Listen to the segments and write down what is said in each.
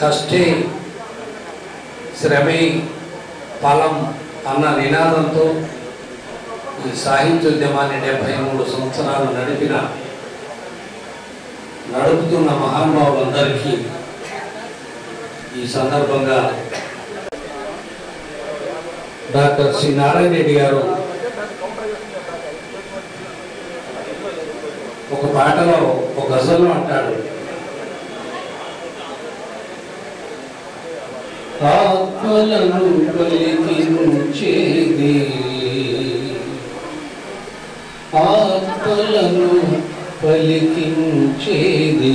కష్టే శ్రమే ఫలం అన్న నినాదంతో ఈ సాహిత్యోద్యమాన్ని 73 సంవత్సరాలు నడుపుతున్న మహానుభావులందరికీ ఈ సందర్భంగా డాక్టర్ శ్రీ నారాయణ రెడ్డి గారు ఒక పాటలో ఒక గజల్లో అంటాడు, ఆత్మలను పలికించేది, ఆత్మలను పలికించేది,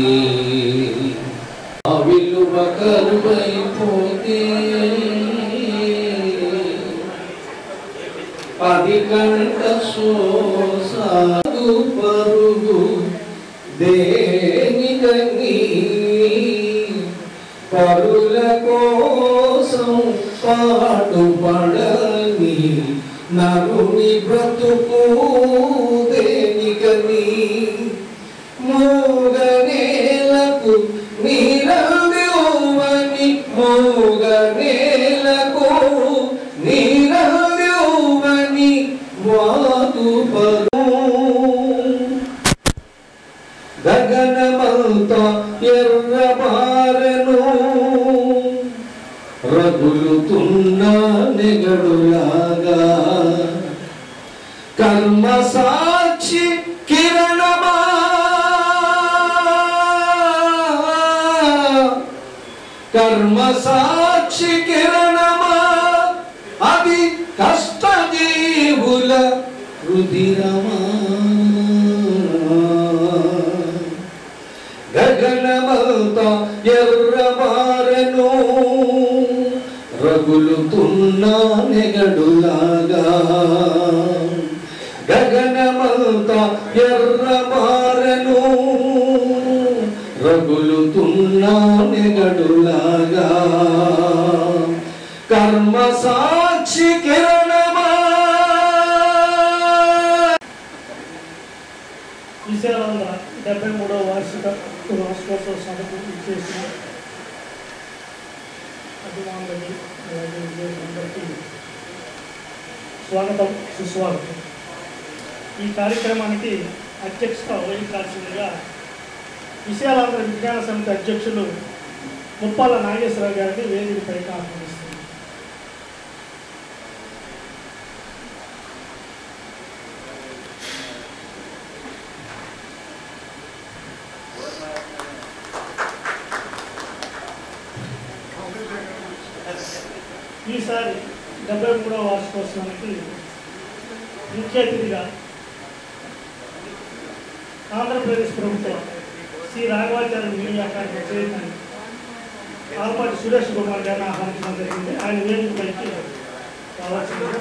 ఆ విలువ కరువైపోతే అది కంట సోసాగు పరుగు దేనికని పరుల కోసం పాటుపడని నరుని బ్రతుకు దేనికని మూగనేలకు నీరవ్యోవని మూగనేలకు నీరవ్యోవని వాదుపరు గగనమంతా ఎర్రబారెను రగులుతున్న నెగడులాగా కర్మ సాక్షి కిరణమా కర్మ సాక్షి కిరణమా అది కష్టజీవుల రుధిరమా గగనమంతా ఎర్రబారెను రగులుతున్న నెగడులాగా గగనమంతా ఎర్రబారెను రగులుతున్న నెగడులాగా కర్మ సాక్షి కిరణమా. విశాలంగా 73వ వార్షిక వార్షికోత్సవ సభకు ఇచ్చేసిన అభిమానులకి అలాగే విజయులందరికీ స్వాగతం, సుస్వాగతం. ఈ కార్యక్రమానికి అధ్యక్షత వహించాల్సిందిగా విశాలాంధ్ర విజ్ఞాన సమితి అధ్యక్షులు ముప్పాల నాగేశ్వరరావు గారిని వేదికపైకి ఆహ్వానిస్తున్నారు. ఈసారి 73వ వార్షికోత్సవానికి ముఖ్య అతిథిగా ఆంధ్రప్రదేశ్ ప్రభుత్వం Shri Raghavacharya media academy chairman Alapati Suresh Kumar గారిని ఆహ్వానించడం జరిగింది. ఆయన వేదికపైకి రావాల్సిందిగా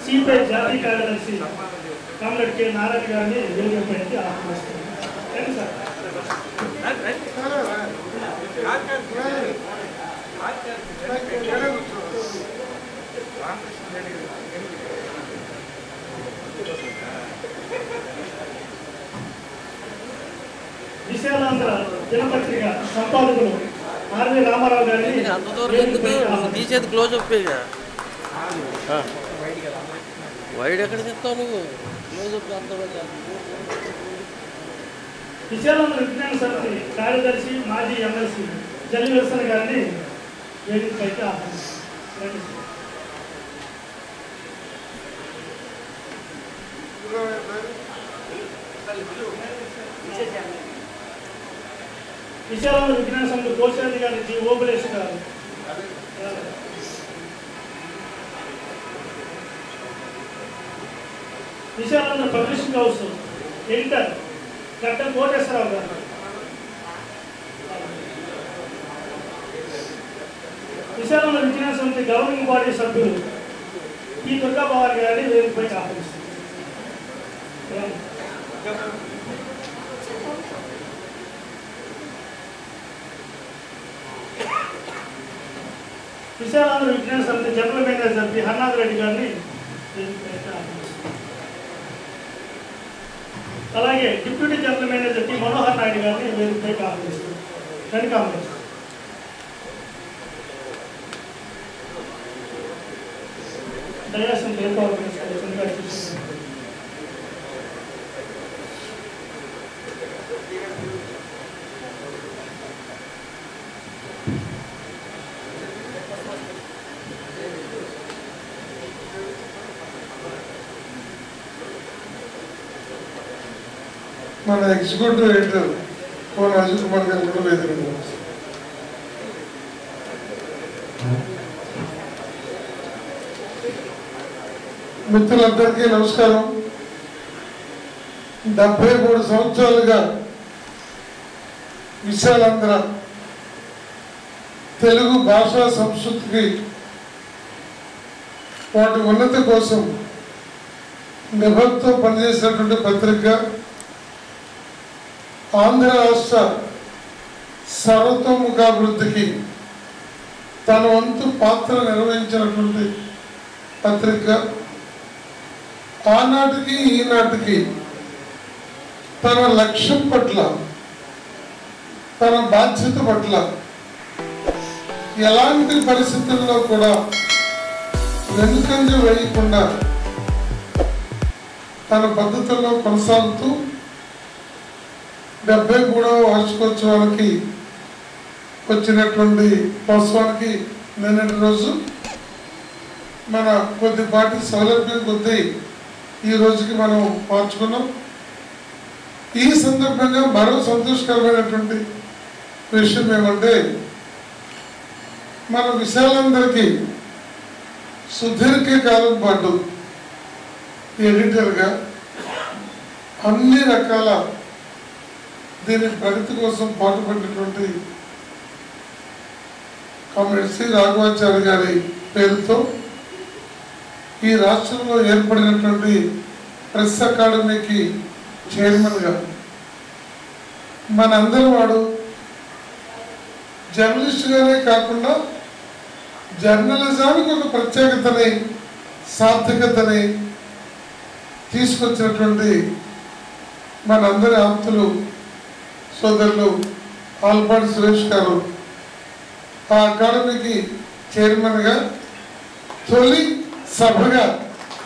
సిపిఐ జాతీయ కార్యదర్శి కామ్రేడ్ కె నారాయణ గారిని వేదికపైకి ఆహ్వానిస్తున్నారు. విశాలాంధ్ర దినపత్రిక సంపాదకులు ఆర్వి రామారావు గారిని తీసేది క్లోజప్ వైడ్ ఎక్కడ చెప్తావు నువ్వు క్లోజప్. విశాలాంధ్ర విజ్ఞాన సమితి కార్యదర్శి మాజీ ఎమ్మెల్సీ జల్లి విల్సన్ గారిని వేదికపైకి ఆహ్వానిస్తున్నారు. విశాలాంధ్ర విజ్ఞాన సమితి కోశాధికారి జి ఓబులేష్ గారు, విశాలాంధ్ర పబ్లిషింగ్ హౌస్ ఎడిటర్ గడ్డ కోటేశ్వరరావు గారు, విశాలాంధ్ర విజ్ఞాన సమితి గవర్నింగ్ బాడీ సభ్యులు పి దుర్గాబాబు గారిని వేదికపైకి ఆహ్వానిస్తున్నారు. విశాలాంధ్ర విజ్ఞాన సమితి general manager P Harnath Reddy గారిని వేదికపైకి ఆహ్వానిస్తున్నారు. అలాగే deputy general manager T Manohar Naidu గారిని వేదికపైకి ఆహ్వానిస్తారు. వెనుక ఆహ్వానిస్తారు. దయాసం ఏర్పాటు మన ఎగ్జిక్యూటివ్ ఎడిటర్ కోన అజయ్ కుమార్ గారు కూడా వేదిక. మిత్రులందరికీ నమస్కారం. 73 సంవత్సరాలుగా విశాలాంధ్ర తెలుగు భాషా సంస్కృతికి వాటి ఉన్నతి కోసం నిబద్ధతో పనిచేసినటువంటి పత్రిక, ఆంధ్ర రాష్ట్ర సర్వతోముఖాభివృద్ధికి తన వంతు పాత్ర నిర్వహించినటువంటి పత్రిక. ఆనాటికి ఈనాటికి తన లక్ష్యం పట్ల, తన బాధ్యత పట్ల ఎలాంటి పరిస్థితుల్లో కూడా వెనుకంజ వేయకుండా తన పద్ధతుల్లో కొనసాగుతూ 73వ వార్షికోత్సవానికి వచ్చినటువంటి ఉత్సవానికి నిన్నటి రోజు మన కొద్దిపాటి సౌలభ్యం కొద్దీ ఈ రోజుకి మనం మార్చుకున్నాం. ఈ సందర్భంగా మరో సంతోషకరమైనటువంటి విషయం ఏమంటే, మన విశాలందరికీ సుదీర్ఘ కాలం పాటు ఎడిటర్గా అన్ని రకాల దీని ప్రగతి కోసం పాటుపడినటువంటి కామ్రేడ్ సి రాఘవాచార్య గారి పేరుతో ఈ రాష్ట్రంలో ఏర్పడినటువంటి ప్రెస్ అకాడమీకి చైర్మన్గా మనందరి వాడు జర్నలిస్ట్గానే కాకుండా జర్నలిజానికి ఒక ప్రత్యేకతని, సార్థకతని తీసుకొచ్చినటువంటి మనందరి ఆప్తులు సోదరులు ఆల్పాటి సురేష్ గారు ఆ అకాడమీకి చైర్మన్గా తొలి సభగా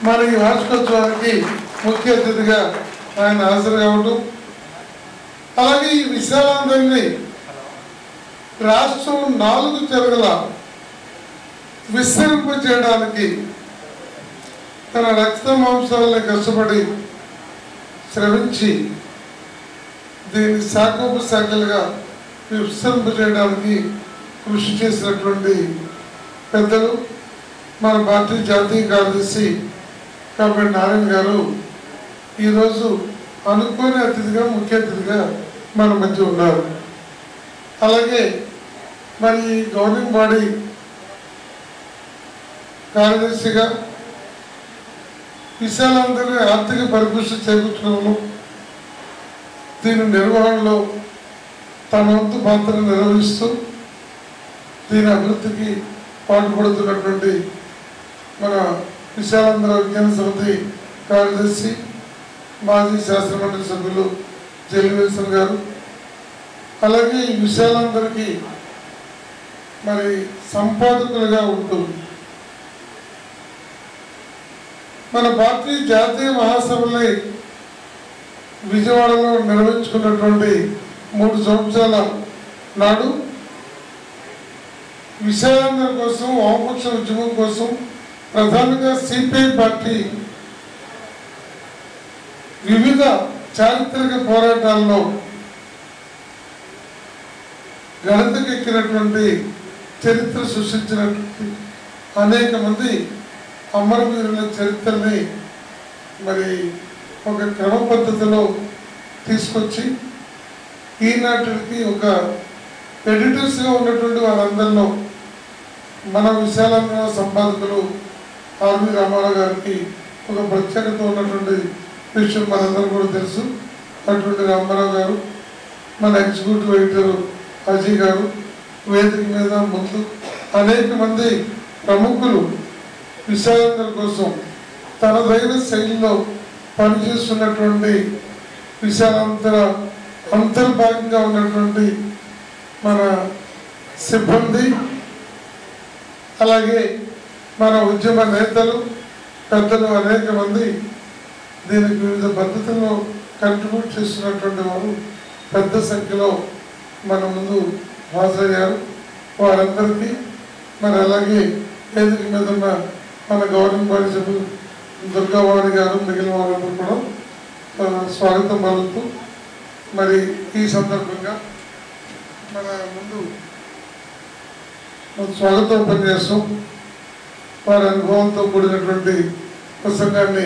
మన ఈ వార్షికోత్సవానికి ముఖ్య అతిథిగా ఆయన హాజరు కావడం, అలాగే ఈ విశాలాంధ్రాన్ని రాష్ట్రం 4 చెరగల విస్తరింపజేయడానికి తన రక్త మాంసాలని కష్టపడి శ్రమించి దీన్ని శాఖోపశాఖలుగా విస్తరింపజేయడానికి కృషి చేసినటువంటి పెద్దలు మన పార్టీ జాతీయ కార్యదర్శి కామ్రేడ్ నారాయణ గారు ఈరోజు అనుకోని అతిథిగా, ముఖ్య అతిథిగా మన మధ్య ఉన్నారు. అలాగే మరి గవర్నింగ్ బాడీ కార్యదర్శిగా విశాలాంధ్రని ఆర్థిక పరిపుష్టి చేకూర్చడంలో, దీని నిర్వహణలో తన వంతు పాత్ర నిర్వహిస్తూ దీని అభివృద్ధికి పాటుపడుతున్నటువంటి మన విశాలాంధ్ర విజ్ఞాన సమితి కార్యదర్శి, మాజీ శాసనమండలి సభ్యులు జెల్లి విల్సన్ గారు, అలాగే ఈ విశాలాంధ్రకి మరి సంపాదకులుగా ఉంటూ మన పార్టీ జాతీయ మహాసభల్ని విజయవాడలో నిర్వహించుకున్నటువంటి 3 సంవత్సరాల నాడు విశాలాంధ్ర కోసం, వామపక్ష ఉద్యమం కోసం, ప్రధానంగా సిపిఐ పార్టీ వివిధ చారిత్రక పోరాటాల్లో గణతకెక్కినటువంటి చరిత్ర సృష్టించినటువంటి అనేక మంది అమరవీరుల చరిత్రని మరి ఒక క్రమ పద్ధతిలో తీసుకొచ్చి ఈనాటికి ఒక ఎడిటర్స్గా ఉన్నటువంటి వారందరిలో మన విశాలాంధ్ర సంపాదకులు ఆర్వి రామారావు గారికి ఒక ప్రత్యేకత ఉన్నటువంటి విషయం మనందరూ కూడా తెలుసు. అటువంటి రామారావు గారు, మన ఎగ్జిక్యూటివ్ ఎడిటర్ అజయ్ గారు, వేదిక మీద ముందు అనేక మంది ప్రముఖులు విశాలాంధ్ర కోసం తనదైన శైలిలో పనిచేస్తున్నటువంటి విశాలాంధ్ర అంతర్భాగంగా ఉన్నటువంటి మన సిబ్బంది, అలాగే మన ఉద్యమ నేతలు, పెద్దలు అనేక మంది దీనికి వివిధ పద్ధతుల్లో కంట్రిబ్యూట్ చేస్తున్నటువంటి వారు పెద్ద సంఖ్యలో మన ముందు హాజరయ్యారు. వారందరికీ మరి అలాగే వేదిక మీద ఉన్న మన గవర్నమెంట్ బాడీ సభ్యులు దుర్గావాణి గారు, మిగిలిన వారందరూ కూడా స్వాగతం పలుకుతూ మరి ఈ సందర్భంగా మన ముందు స్వాగతం ఉపన్యాసం వారి అనుభవంతో కూడినటువంటి ప్రసంగాన్ని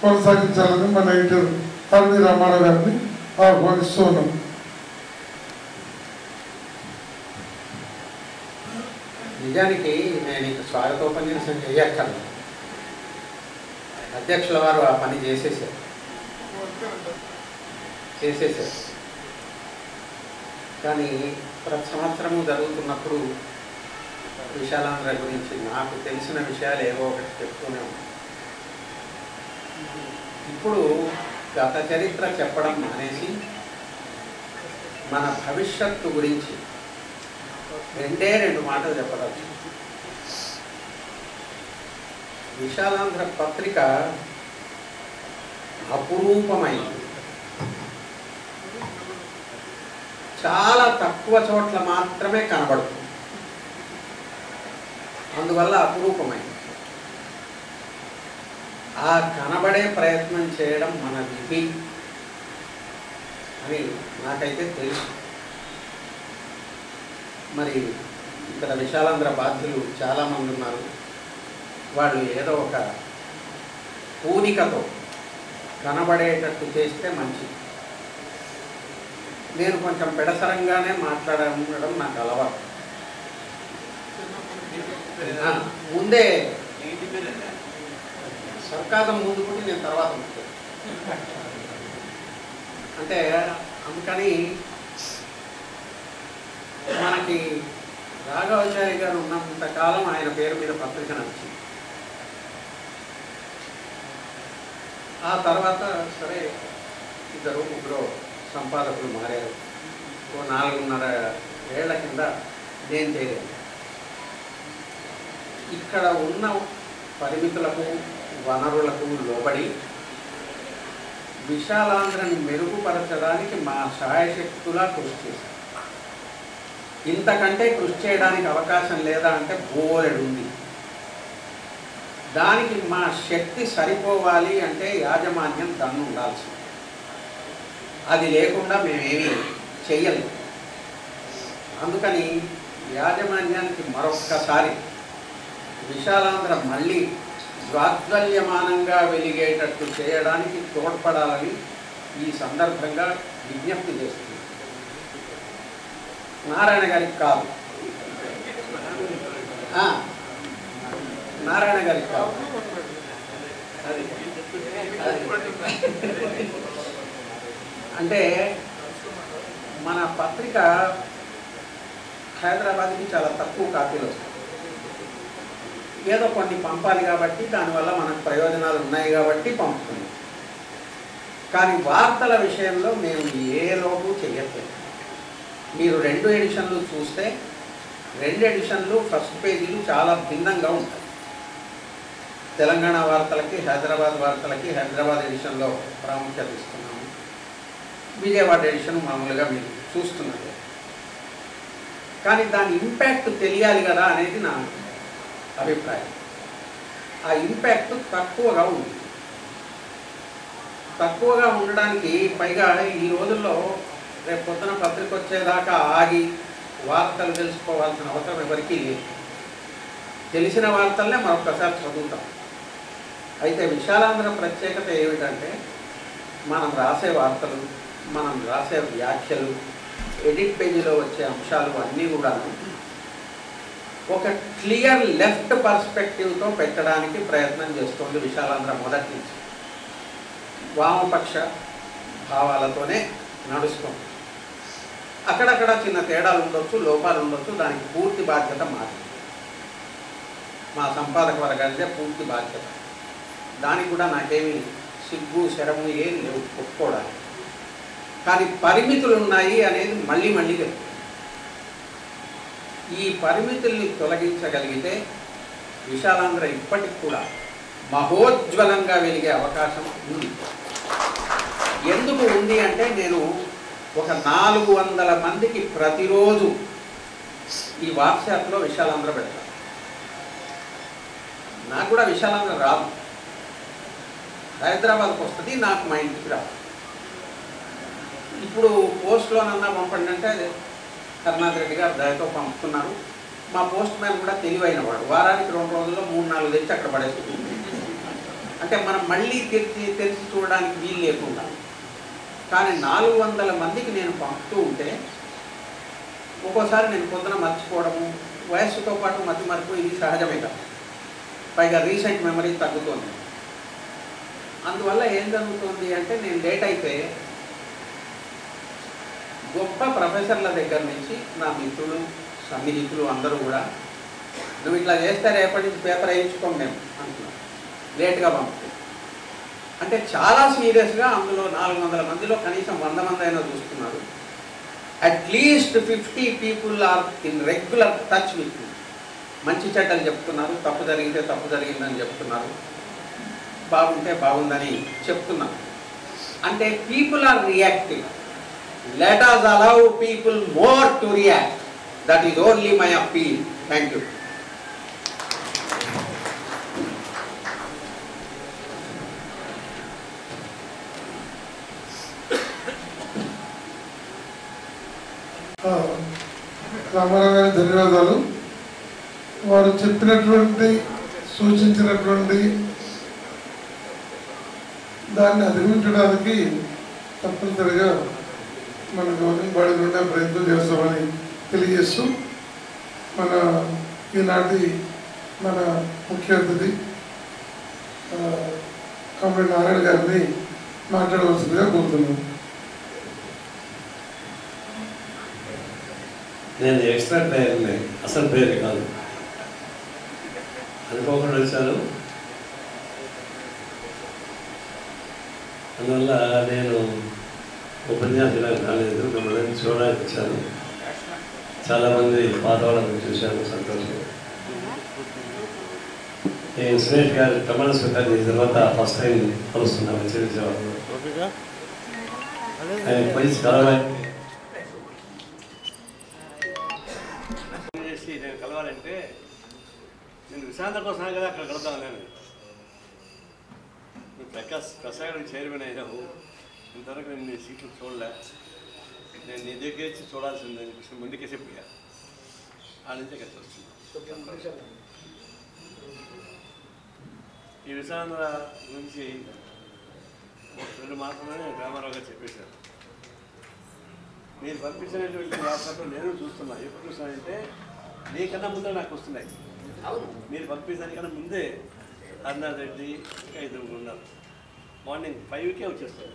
కొనసాగించాలని మన ఎడిటర్ ఆర్వి రామారావు గారిని ఆహ్వానిస్తూ ఉన్నాం. నిజానికి నేను ఇంక స్వాగతోపన్యాసం చేయక్కర్లేదు, అధ్యక్షుల వారు ఆ పని చేసేసారు. కానీ ప్రతి సంవత్సరము జరుగుతున్నప్పుడు విశాలాంధ్ర గురించి నాకు తెలిసిన విషయాలు ఏవో ఒకటి చెప్తూనే ఉన్నాను. ఇప్పుడు గత చరిత్ర చెప్పడం మానేసి మన భవిష్యత్తు గురించి రెండు మాటలు చెప్పవచ్చు. విశాలాంధ్ర పత్రిక అపురూపమైంది. చాలా తక్కువ చోట్ల మాత్రమే కనబడుతుంది, అందువల్ల అపురూపమైంది. ఆ కనబడే ప్రయత్నం చేయడం మన విధి అని నాకైతే తెలుసు. మరి ఇక్కడ విశాలాంధ్ర బాధ్యులు చాలామంది ఉన్నారు. వాళ్ళు ఏదో ఒక పూనికతో కనబడేటట్టు చేస్తే మంచిది. నేను కొంచెం పెడసరంగానే మాట్లాడడం నాకు అలవాటు. ముందే సర్కారం ముందు కూడా నేను తర్వాత అంటే అందుకని మనకి రాఘవాచారి గారు ఉన్నంతకాలం ఆయన పేరు మీద పత్రిక నచ్చింది. ఆ తర్వాత సరే 2-3 సంపాదకులు మారారు. 4.5 ఏళ్ల కింద నేను చేయలేదు. ఇక్కడ ఉన్న పరిమితులకు వనరులకు లోబడి విశాలాంధ్రని మెరుగుపరచడానికి మా శాయశక్తులా కృషి చేశాం. ఇంతకంటే కృషి చేయడానికి అవకాశం లేదా అంటే బోలెడు ఉంది. దానికి మా శక్తి సరిపోవాలి అంటే యాజమాన్యం దన్ను ఉండాల్సింది. అది లేకుండా మేమేమీ చెయ్యలేము. అందుకని యాజమాన్యానికి మరొక్కసారి విశాలాంధ్ర మళ్ళీ జాజ్వల్యమానంగా వెలిగేటట్టు చేయడానికి తోడ్పడాలని ఈ సందర్భంగా విజ్ఞప్తి చేస్తుంది. నారాయణ గారికి కాదు, నారాయణ గారికి కాదు, అంటే మన పత్రిక హైదరాబాద్కి చాలా తక్కువ కాపీలు వస్తాయి. ఏదో కొన్ని పంపాలి కాబట్టి, దానివల్ల మనకు ప్రయోజనాలు ఉన్నాయి కాబట్టి పంపుతున్నాం. కానీ వార్తల విషయంలో మేము ఏ లోపు చేయట్లేదు. మీరు 2 ఎడిషన్లు చూస్తే 2 ఎడిషన్లు ఫస్ట్ పేజీలు చాలా భిన్నంగా ఉంటాయి. తెలంగాణ వార్తలకి, హైదరాబాద్ వార్తలకి హైదరాబాద్ ఎడిషన్లో ప్రాముఖ్యత ఇస్తున్నాము. విజయవాడ ఎడిషన్ మామూలుగా మీరు చూస్తున్నారు. కానీ దాని ఇంపాక్ట్ తెలియాలి కదా అనేది నా అభిప్రాయం. ఆ ఇంపాక్ట్ తక్కువగా ఉంది. తక్కువగా ఉండడానికి పైగా ఈ రోజుల్లో రేపు పొద్దున పత్రిక వచ్చేదాకా ఆగి వార్తలు తెలుసుకోవాల్సిన అవసరం ఎవరికీ లేదు. తెలిసిన వార్తలనే మరొకసారి చదువుతాం. అయితే విశాలాంధ్ర ప్రత్యేకత ఏమిటంటే మనం రాసే వార్తలు, మనం రాసే వ్యాఖ్యలు, ఎడిట్ పేజీలో వచ్చే అంశాలు అన్నీ కూడా ఒక క్లియర్ లెఫ్ట్ పర్స్పెక్టివ్తో పెట్టడానికి ప్రయత్నం చేస్తుంది విశాలాంధ్ర మొదటి నుంచి. వామపక్ష భావాలతోనే నడుస్తుంది. అక్కడక్కడ చిన్న తేడాలు ఉండొచ్చు, లోపాలు ఉండొచ్చు. దానికి పూర్తి బాధ్యత మాది, మా సంపాదక వర్గానిదే పూర్తి బాధ్యత. దానికి కూడా నాకేమీ సిగ్గు శరము ఏం లేవు ఒప్పుకోవడానికి. కానీ పరిమితులు ఉన్నాయి అనేది మళ్ళీ మళ్ళీ చెప్తాను. ఈ పరిమితుల్ని తొలగించగలిగితే విశాలాంధ్ర ఇప్పటికి కూడా మహోజ్వలంగా వెలిగే అవకాశం ఉంది. ఎందుకు ఉంది అంటే నేను ఒక 400 మందికి ప్రతిరోజు ఈ వాట్సాప్లో విశాలాంధ్ర పెడతాను. నాకు కూడా విశాలాంధ్ర రాదు, హైదరాబాద్కి వస్తుంది, నాకు మా ఇంటికి రాదు. ఇప్పుడు పోస్ట్లోనన్నా పంపండి అంటే కరుణాకర్ రెడ్డి గారు దయతో పంపుతున్నారు. మా పోస్ట్ మ్యాన్ కూడా తెలివైన వాడు, వారానికి 2 రోజుల్లో 3-4 తెచ్చి అక్కడ పడేస్తుంది. అంటే మనం మళ్ళీ తెరిచి చూడడానికి వీలు లేకుండా. కానీ 400 మందికి నేను పంపుతూ ఉంటే ఒక్కోసారి నేను పొద్దున మర్చిపోవడము, వయస్సుతో పాటు మర్చిమరుపు ఇది సహజమే కదా. పైగా రీసెంట్ మెమరీ తగ్గుతుంది. అందువల్ల ఏం జరుగుతుంది అంటే నేను లేట్ అయితే గొప్ప ప్రొఫెసర్ల దగ్గర నుంచి నా మిత్రులు సన్నిహితులు అందరూ కూడా నువ్వు ఇట్లా చేస్తే రేపటి నుంచి పేపర్ వేయించుకోం మేము అంటున్నాం, లేట్గా పంపితే. అంటే చాలా సీరియస్గా అందులో 400 మందిలో కనీసం 100 మంది అయినా చూస్తున్నారు. At least 50 people are in regular touch with me. మంచి చెడ్డలు చెప్తున్నారు, తప్పు జరిగితే తప్పు జరిగిందని చెప్తున్నారు, బాగుంటే బాగుందని చెప్తున్నారు. అంటే people are reactive. Let us allow people more to react. That is only my appeal. Thank you. Rama Rao గారి ధన్యవాదాలు. వారు చెప్పినటువంటి సూచించినటువంటి దాన్ని అధిగమించడానికి తప్పనిసరిగా మన గవర్నింగ్ బాడీ నుండి ప్రయత్నం చేస్తామని తెలియజేస్తూ మన ఈనాటి మన ముఖ్య అతిథి కామ్రేడ్ నారాయణ గారిని మాట్లాడవలసిందిగా కోరుతున్నాను. నేను ఎక్స్ట్రా ప్లేయర్ని, అసలు ప్లేయర్ కాదు, అనుకోకుండా వచ్చాను. అందువల్ల నేను ఉపన్యాసాలకు రాలేదు, మిమ్మల్ని చూడడానికి వచ్చాను. చాలామంది పాత వాళ్ళని చూశాను, సంతోషం. నేను సురేష్ గారు ప్రమాణ స్వీకారం చేసిన తర్వాత ఫస్ట్ టైం కలుస్తున్నాను చేసేవాళ్ళు. ఆయన పోయి కలవాలి చేసి నేను కలవాలంటే నేను విశాంత కోసం కదా అక్కడ కలుద్దాను. నేను ప్రసాదం చైర్మన్ అయినావు, ఇంతవరకు నేను నీ సీట్లు చూడలే, నేను నీ దగ్గర వచ్చి చూడాల్సిందని ముందుకే చెప్పా. ఆ నుంచే కలిసి వస్తుంది. ఈ విశాంధ్ర నుంచి ఒక 2 మాత్రమే రామారావు గారు చెప్పేశారు. మీరు పంపించినటువంటి వాట్సాప్లో నేను చూస్తున్నా. ఎప్పుడు చూస్తానంటే నీకన్నా ముందే నాకు వస్తున్నాయి. మీరు పంపించడానికన్నా ముందే హరినాథ్ రెడ్డి ఇంకా 5 ఉన్నారు. మార్నింగ్ 5కే వచ్చేస్తారు.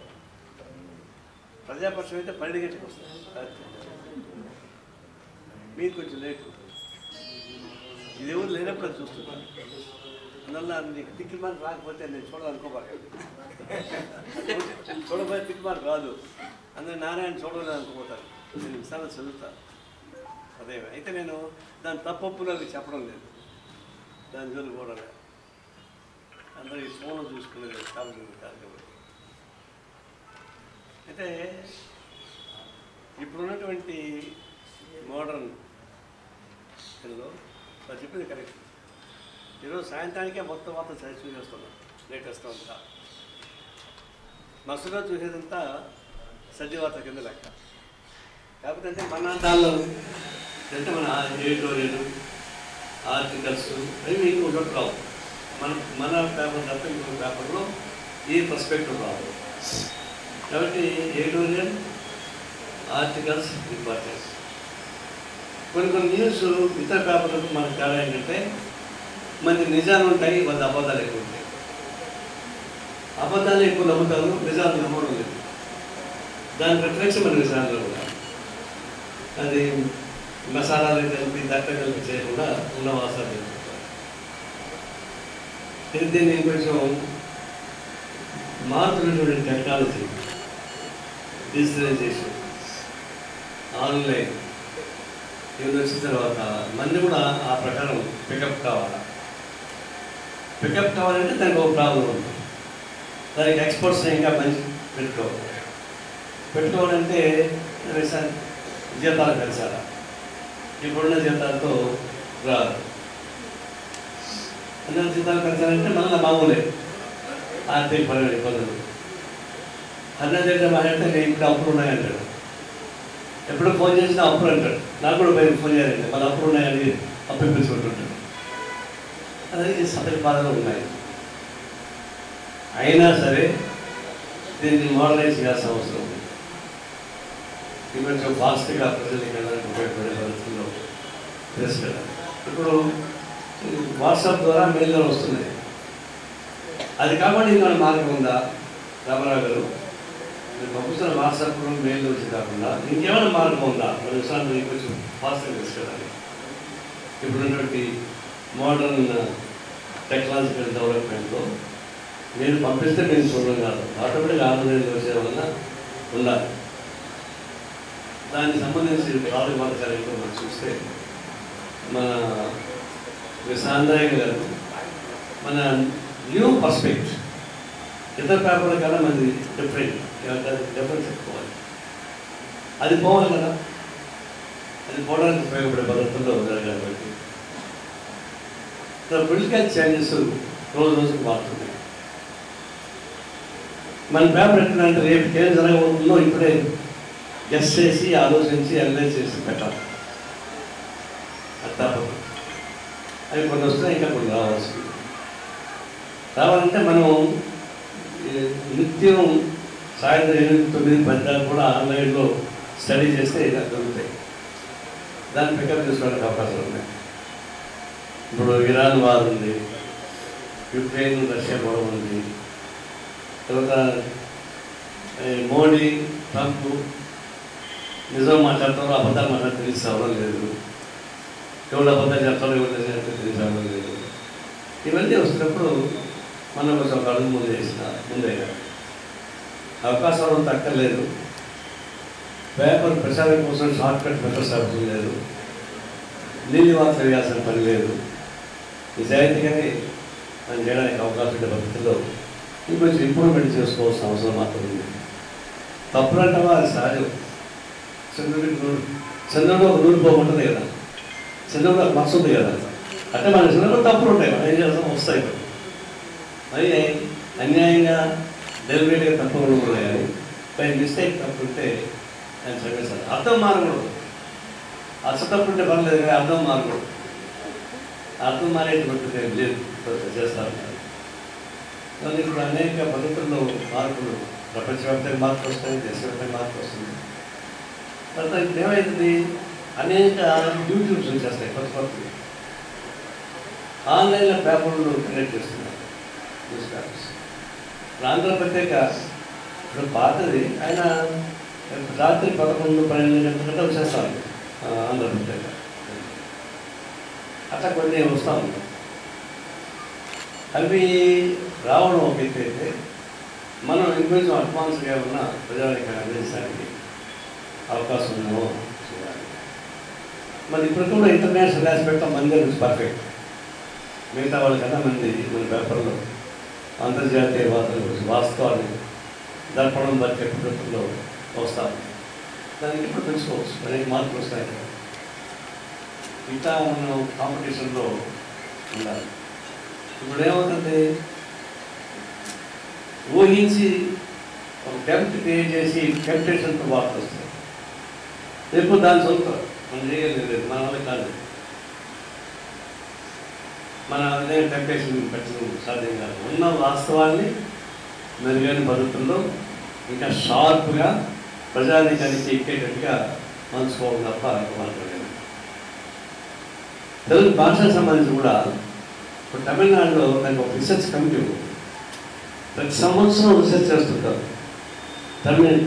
ప్రజాపక్షం అయితే 12 గంటలకు వస్తారు. మీరు కొంచెం లేటు. ఇది ఎవరు లేనప్పుడు అది చూస్తున్నారు. అందువల్ల నీకు టిక్కి మార్క్ రాకపోతే నేను చూడాలనుకోబాకండి. చూడబోయే టిక్కి మార్క్ రాదు. అందులో నారాయణ చూడలేదు అనుకోపోతారు. నేను విశాలం చదువుతాను. అదే అయితే నేను దాని తప్పప్పులు అది చెప్పడం లేదు, దాని జోలికి కూడా లేదు. అందరూ ఈ ఫోన్లో చూసుకునేది కావాల్సింది కాదు కాబట్టి. అయితే ఇప్పుడున్నటువంటి మోడర్న్ లో అది చెప్పింది కరెక్ట్. ఈరోజు సాయంత్రానికే మొత్తం చదివి చేస్తున్నాం. లేటెస్ట్ అంతా మస్తుగా చూసేదంతా సజీవార్త కింద లెక్క. కాకపోతే అంటే మన దానిలో అంటే మన ఎడిటోరియల్ ఆర్టికల్స్ అవి మీకు ఒకటి రావు. మన పేపర్ తప్ప ఇంకొక పేపర్లో ఈ పర్స్పెక్టివ్ రావు. కాబట్టి ఎడిటోరియల్ ఆర్టికల్స్ ఇంపార్టెంట్. కొన్ని న్యూస్ ఇతర పేపర్లకు మనకు తేడా ఏంటంటే మంది నిజాలు ఉంటాయి, 100 అబద్ధాలు ఎక్కువ ఉంటాయి. అబద్ధాలు ఎక్కువ నమ్ముతారు, నిజాలు నమ్మడం లేదు. దాని రిఫ్లెక్షన్ మన నిజాల్లో కూడా అది మసాలాలు కలిపి దక్క కలిపి చేయకుండా ఉన్న వాసాలు తెలుసుకుంటారు. దీన్ని కొంచెం మారుతున్నటువంటి టెక్నాలజీ డిజిటలైజేషన్, ఆన్లైన్ ఇవన్నీ వచ్చిన తర్వాత మంది కూడా ఆ ప్రకారం పికప్ కావాలి. పికప్ కావాలంటే దానికి ఒక ప్రాబ్లం ఉంది. దానికి ఎక్స్పర్ట్స్ ఇంకా మంచి పెట్టుకోవాలంటే జీతాలు పెంచాలా. ఇప్పుడున్న జీతాలతో రాదు. అందరి జీతాలు పెంచాలంటే మళ్ళీ మామూలే ఆర్థిక పరమైన ఇబ్బందులు. అన్నది అంటే నేను ఇప్పుడు అప్పులు ఉన్నాయంటాడు. ఎప్పుడు ఫోన్ చేసినా అప్పులు అంటాడు. నాకు కూడా బయట ఫోన్ చేయాలంటే మళ్ళీ అప్పులు ఉన్నాయని అప్పు ఇప్పించుకుంటుంటాడు. అలాగే సభ్యుల బాధలు ఉన్నాయి. అయినా సరే దీన్ని మోడలైజ్ చేయాల్సిన అవసరం ఉంది. కొంచెం ఫాస్ట్గా ప్రజలకి వెళ్ళడానికి ఉపయోగపడే పరిస్థితుల్లో తీసుకెళ్ళాలి. ఇప్పుడు వాట్సాప్ ద్వారా మెయిల్లో వస్తున్నాయి. అది కాకుండా ఇంకా మార్గం ఉందా రామారావు గారు? మీరు పంపిస్తున్న వాట్సాప్లో మెయిల్ వచ్చి కాకుండా ఇంకేమైనా మార్గం ఉందా? మన విషయాన్ని కొంచెం ఫాస్ట్గా తీసుకెళ్ళాలి. ఇప్పుడున్నటువంటి మోడర్న్ టెక్నాలజికల్ డెవలప్మెంట్లో మీరు పంపిస్తే మేము చూడడం కాదు, ఆటోమేటిక్గా ఆన్లైన్లో వచ్చే వలన ఉండాలి. దానికి సంబంధించి ప్రాథమిక మార్గాలు మనం చూస్తే మన సాంద్రాయ గారు మన న్యూ పర్స్పెక్ట్ ఇతర పేపర్ల కన్నా మనది డిఫరెన్స్ చెప్పుకోవాలి. అది పోవాలి కదా, అది పోవడానికి ఉపయోగపడే పద్ధతుల్లో జరగాలి. కాబట్టి పొలిటికల్ చేంజెస్ రోజు రోజుకు మారుతున్నాయి. మన పేపర్ ఎట్లంటే రేపు ఏం జరగబోతుందో ఇప్పుడే గెస్ చేసి ఆలోచించి అనలైజ్ చేసి పెట్టాలి. అది తప్పదు. అవి కొన్ని వస్తే ఇంకా కొన్ని రావాల్సింది. రావాలంటే మనం నిత్యం సాయంత్రం 8, 9, 10 దాకా కూడా ఆన్లైన్లో స్టడీ చేస్తే ఇలా దొరుకుతాయి. దాన్ని పికప్ చేసుకోవడానికి అవకాశాలు ఉన్నాయి. ఇప్పుడు ఇరాన్ వార్ ఉంది, యుక్రెయిన్ రష్యా గొడవ ఉంది, తర్వాత మోడీ ట్రంప్ నిజం మాట్లాడతారో అబద్ధాలు మాట్లాడితే తెలిసి అవడం లేదు, ఎవరు అబద్ధాలు చెప్తారో ఎవరు తెలిసి అవడం లేదు. ఇవన్నీ వస్తున్నప్పుడు మనం కొంచెం ఒక అడుగు ముందైనా అవకాశాలు తక్కలేదు. పేపర్ ప్రచారం కోసం షార్ట్ కట్ మెథడ్స్ అవసరం లేదు, నీళ్ళు వార్త వేయాల్సిన పని లేదు. నిజాయితీగానే మనం చేయడానికి అవకాశం ఉండే పద్ధతిలో ఇంకొంచెం ఇంప్రూవ్మెంట్ చేసుకోవాల్సిన అవసరం మాత్రం ఉంది. తప్పులు అంటావా అది సహజం. చంద్రుడు ఒక నూరు పోగుంటుంది కదా, చంద్రుడు ఒక మచ్చ ఉంది కదా, అంటే మన చంద్రుడు తప్పులు ఉంటాయి, మనం ఏం చేస్తాం వస్తాయి. మరి అన్యాయంగా డెలివరీగా తప్పులు ఉన్నాయి కానీ బై మిస్టేక్ తప్పుంటే నేను చెప్పేసాను. అర్థం మారకూడదు. తప్పు ఉంటే పర్లేదు కానీ అర్థం మారకూడదు. అర్థం మారేటువంటిది లేదు చేస్తారు. కానీ ఇప్పుడు అనేక పద్ధతుల్లో మార్పులు ప్రపంచవ్యాప్తంగా మార్పు వస్తాయి, దేశవ్యాప్తంగా మార్పు వస్తుంది. తర్వాత ఇప్పుడు ఏమవుతుంది, అనేక యూట్యూబ్స్ వచ్చేస్తాయి కొత్త కొత్తవి. ఆన్లైన్లో పేపర్లు క్రియేట్ చేస్తున్నారు న్యూస్ పేపర్స్. ఆంధ్రపత్రిక ఇప్పుడు పాతది, ఆయన రాత్రి 11, 12 గంటల వచ్చేస్తాను ఆంధ్రపత్రిక. అట్లా కొన్ని వస్తూ ఉంటాయి. అవి రావడం ఒక ఎత్తు అయితే మనం ఇంకొంచెం అడ్వాన్స్గా ఉన్న ప్రజానికి అందించడానికి అవకాశం ఉందో చేయాలి. మరి ఇప్పుడు కూడా ఇంటర్నేషనల్ ఆస్పెక్ట్ మన దగ్గర పర్ఫెక్ట్. మిగతా వాళ్ళకన్నా మంది మన పేపర్లో అంతర్జాతీయ వార్తల గురించి వాస్తవాన్ని దర్పణం బతికే పద్ధతుల్లో వస్తాను. దానికి ఇప్పుడు తెలుసుకోవచ్చు, అనేక మార్పులు వస్తాయి. ఇంకా మనం కాంపిటీషన్లో ఉండాలి. ఇప్పుడు ఏమవుతుంది, ఊహించి ఒక టెంప్ట్ క్రియేట్ చేసి టెంప్టేషన్తో వార్తలు వస్తాయి. రేపు దాని సొంత మనం చేయలేదు, మన వల్ల కాదు. మన అదే టెంప్టేషన్ పెట్టడం సాధ్యం కాదు. ఉన్న వాస్తవాన్ని మెరుగైన పద్ధతుల్లో ఇంకా షార్ప్గా ప్రజానీకానికి ఎక్కేటట్టుగా మనసుకోవడం తప్ప మార్గలేదు. తెలుగు భాషకు సంబంధించి కూడా ఇప్పుడు తమిళనాడులో దానికి ఒక రీసెర్చ్ కమిటీ ఉంది. ప్రతి సంవత్సరం రీసెర్చ్ చేస్తుంటారు.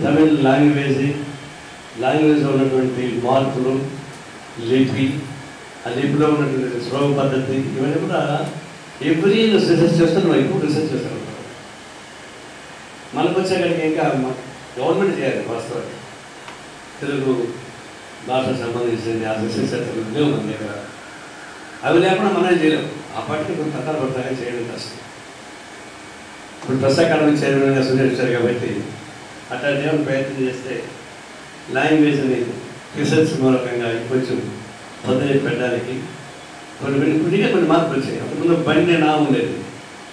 తమిళ లాంగ్వేజ్లో ఉన్నటువంటి మార్పులు, లిపి, ఆ లిపిలో ఉన్నటువంటి శ్లోక పద్ధతి, ఇవన్నీ కూడా ఎవ్రీ రీసెర్చ్ చేస్తున్నారు. ఎక్కువ రీసెర్చ్ చేస్తారు. మనకు వచ్చేకాడికి ఇంకా గవర్నమెంట్ చేయాలి వాస్తవానికి. తెలుగు భాషకు సంబంధించిన ఆ విశేషతలు లేవు మన దగ్గర. అవి లేకుండా మనం చేయలేము. ఆ పాటికి కొంత తక్కువ పడతాగా చేయడం కష్టం. ఇప్పుడు ప్రెస్ అకాడమీ చైర్మన్గా సూచించారు కాబట్టి అట్లాంటి ఏమైనా ప్రయత్నం చేస్తే లాంగ్వేజ్ని రీసెర్చ్ మూలకంగా కొంచెం పొద్దున పెట్టడానికి కొన్ని మార్పులు వచ్చాయి. అంతకుముందు బండి నా ఉండేది,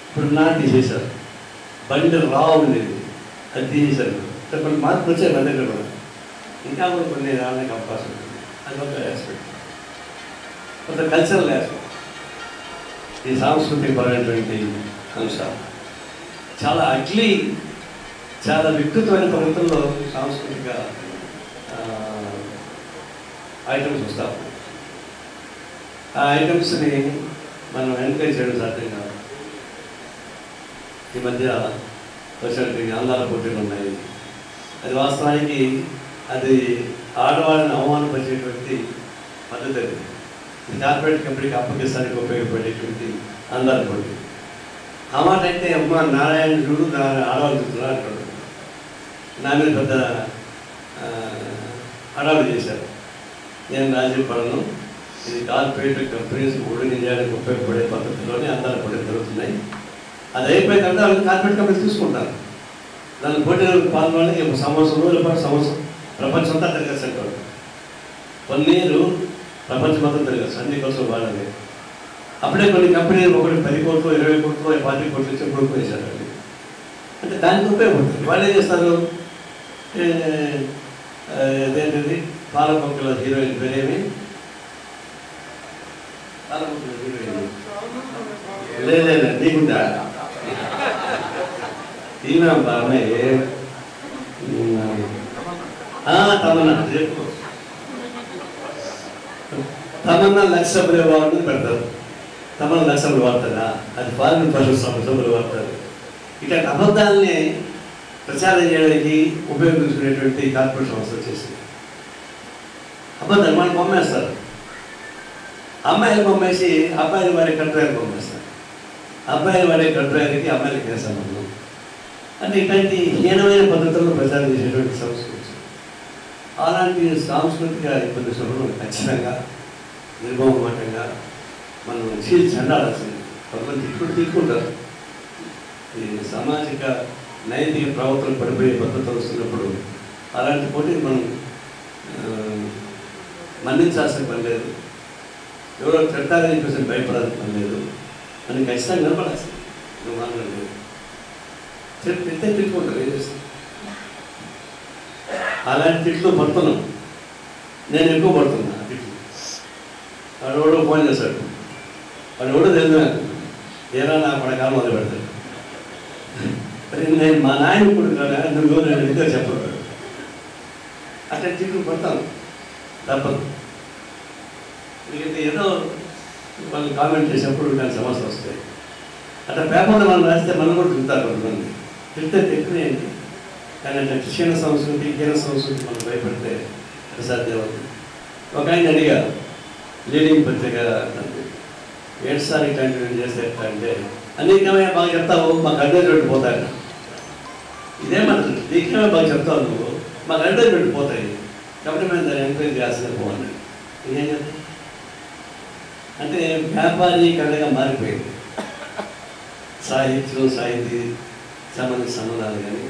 ఇప్పుడు నా తీసేశారు. బండి రా ఉండేది, అది తీసేశారు. కొన్ని మార్పులు వచ్చాయి మన దగ్గర కూడా. ఇంకా కూడా కొన్ని రావడానికి అవకాశం ఉంటుంది. అది ఒక ఆస్పెక్ట్. కొంత కల్చరల్ ఆస్పెక్ట్. ఈ సాంస్కృతికపరమైనటువంటి అంశాలు చాలా అగ్లీ, చాలా వికృతమైన ప్రభుత్వంలో సాంస్కృతిక ఐటమ్స్ వస్తాము. ఆ ఐటమ్స్ని మనం ఎంకరేజ్ చేయడం సాధ్యం కాదు. ఈ మధ్య వచ్చినటువంటి అందాల పోటీలు ఉన్నాయి. అది వాస్తవానికి అది ఆడవాళ్ళని అవమానపరిచేటువంటి పద్ధతి. అది ఇది కార్పొరేట్ కంపెనీకి అప్పగిస్తానికి ఉపయోగపడేటువంటి అందాల పోటీ. ఆ మాట అయితే అమ్మ నారాయణ చూడు ఆడవాళ్ళు చూస్తున్నా అంటాడు. నా మీద పెద్ద హడావిడి చేశారు. నేను రాజీ పడను. ఇది కార్పొరేట్ కంపెనీస్ ఓడినించడానికి ఉపయోగపడే పద్ధతిలోనే అందాల పోటీలు జరుగుతున్నాయి. అది అయిపోయిన తర్వాత వాళ్ళు కార్పొరేట్ కంపెనీస్ తీసుకుంటారు. దాని పోటీలకు పాల్గొనడానికి సంవత్సరం రోజుల పాటు సంవత్సరం ప్రపంచమంతా తిరగచ్చు అంటారు. కొన్నేళ్ళు ప్రపంచం మొత్తం తిరగచ్చు, అన్ని కోసం వాళ్ళని. అప్పుడే కొన్ని కంపెనీలు ఒకటి 10 కోట్లు 20 కోట్లు 40 కోట్లు ఇచ్చి కొనుక్కొనేసారు. అంటే దానికి ఉపయోగపడుతుంది. వాళ్ళు ఏం చేస్తారు, అదేంటిది పాలకొక్కల హీరోయిన్ పేరేమి, పాలకొక్కల హీరోయిన్ లేదు నీకుందా ఈమె అమ్మాయి తమన్నా లక్షలు వాడుతూ పెడతారు. తమన్నా లక్షలు వాడతారా, అది ఫారిన్ పశువులు వాడతారు. ఇట్లాంటి అబద్ధాలని ప్రచారం చేయడానికి ఉపయోగించుకునేటువంటి కార్పొరేట్ సంస్థ వచ్చేసింది. అబద్ధాలు మనకు బొమ్మేస్తారు. అమ్మాయిలు బొమ్మేసి అబ్బాయిలు వాడే కంట్రాయర్కి బొమ్మేస్తారు. అబ్బాయిలు వాడే కంట్రాయర్కి అమ్మాయిలకి ఏ సంబంధం. అంటే ఇట్లాంటి హీనమైన పద్ధతుల్లో ప్రచారం చేసేటువంటి సంస్కృతి. అలాంటి సాంస్కృతిక ఇబ్బందులు ఖచ్చితంగా నిర్మోహమాటంగా మనం చెందాల్సింది. కొంతమంది తీసుకుంటారు. ఈ సామాజిక నైతిక ప్రవర్తనలు పడిపోయే పద్ధతులు వస్తున్నప్పుడు అలాంటి పోటీని మనం మన్నించాల్సిన పని లేదు. ఎవరో తిట్టాలని చెప్పేసి భయపడాల్సిన పని లేదు. మనకి ఖచ్చితంగా నిలబడాల్సింది. నువ్వు మాట్లాడలేదు తిట్టే తిట్టుకుంటారు. ఏం చేస్తాను అలాంటి తిట్లు పడుతున్నాం. నేను ఎక్కువ పడుతున్నా ఆ తిట్లు. వాడు ఎవడో ఫోన్ చేశాడు. వాడు ఎవడో తెలియదు నాకు. ఏరా నా పడకాలం మొదలు పెడతాడు. నేను మా నాయన ఇప్పుడు నువ్వు నేను ఎందుకు చెప్పడు. అట్లా తిట్లు పడతాను, తప్పదు. ఎందుకంటే ఏదో వాళ్ళు కామెంట్ చేసినప్పుడు దాని సమస్య వస్తాయి. అట్లా పేపర్లో మనం రాస్తే మనం కూడా తింటారు కొంతమంది. తింటే తిట్టునేయండి. కానీ అట్లా క్షీణ సంస్కృతి హీన సంస్కృతి మనం భయపడితే అది సాధ్యం అవుతుంది. ఒక ఆయన అడిగారు, లీడింగ్ పత్రిక ఏడుసారి ఇట్లాంటివి చేస్తే ఎట్లా అంటే, అనేకమే బాగా చెప్తావు, మాకు అడ్వర్టైజ్మెంట్ పోతాయి. ఇదేమంటారు, నీకేమే బాగా చెప్తావు నువ్వు, మాకు అడ్వర్టైజ్మెంట్ పోతాయి కాబట్టి మేము దాన్ని ఎంకరేజ్ చేస్తే పోవాలి. ఇదేం చెప్తాం అంటే వ్యాపారీకరణగా మారిపోయింది. సాహిత్యం సాహితీ సంబంధించిన సంబంధాలు కానీ,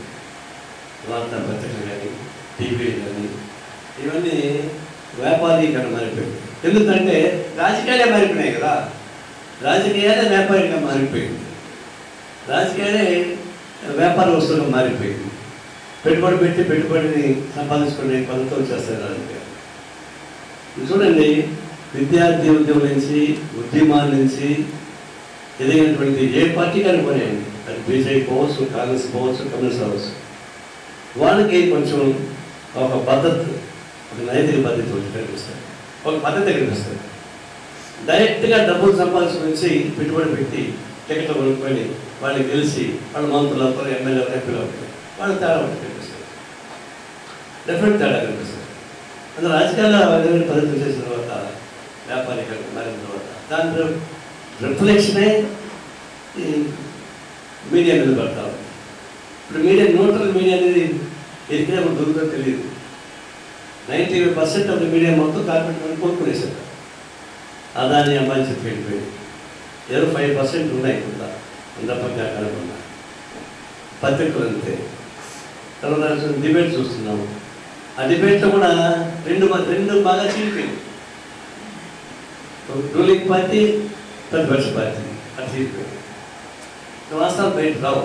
వార్తాపత్రికలు కానీ, టీవీ కానీ, ఇవన్నీ వ్యాపారీకరణ మారిపోయింది. ఎందుకంటే రాజకీయాలే మారిపోయినాయి కదా. రాజకీయాలే వ్యాపారంగా మారిపోయింది. రాజకీయాలే వ్యాపార వస్తువుగా మారిపోయింది. పెట్టుబడి పెట్టి పెట్టుబడిని సంపాదించుకునే పద్ధతులు చేస్తారు రాజకీయాలు. చూడండి, విద్యార్థి ఉద్యమం నుంచి ఉద్యమాల నుంచి ఎదిగినటువంటి ఏ పార్టీ కానీ పోయాయండి, అది బీజేపీ పోవచ్చు, కాంగ్రెస్ పోవచ్చు, కమ్యూనిస్ట్ అవ్వచ్చు, వాళ్ళకి కొంచెం ఒక పద్ధతి, ఒక నైతిక పద్ధతి కనిపిస్తుంది, ఒక పద్ధతి కనిపిస్తుంది. డైరెక్ట్గా డబ్బులు సంపాదించి పెట్టుబడి పెట్టి టికెట్లు కొనుక్కొని వాళ్ళు గెలిచి వాళ్ళు మంత్రులు అవుతారు, ఎమ్మెల్యే అవుతారు, ఎంపీలు అవుతారు, వాళ్ళు తేడా ఒకటి కనిపిస్తుంది. డెఫినెట్ తేడా కనిపిస్తుంది. అందులో రాజకీయాల్లో అదేవిధంగా పద్ధతులు చేసిన తర్వాత వ్యాపారీకరణ మారిన తర్వాత దాని రిఫ్లెక్షనే ఈ మీడియా మీద పడతా ఉంది. ఇప్పుడు మీడియా న్యూట్రల్ మీడియా అనేది ఎదిగినా కూడా దొరుకుతుందో తెలియదు. 95% ఆఫ్ ద మీడియా మొత్తం కార్పొరేట్ వాళ్ళు కొనుక్కునేసారు. అదాని అమ్మాయి చెప్పి వెళ్ళిపోయింది. ఏదో 5% ఉన్నాయి కూడా అందపక్క కనుకున్నా. పత్రికలు అంతే. తర్వాత డిబేట్ చూస్తున్నాము. ఆ డిబేట్లో కూడా రెండు బాగా చీలిపోయింది. రూలింగ్ పార్టీ, ప్రతిపక్ష పార్టీ అది చీలిపోయింది. వాస్తవాలు బయట రావు.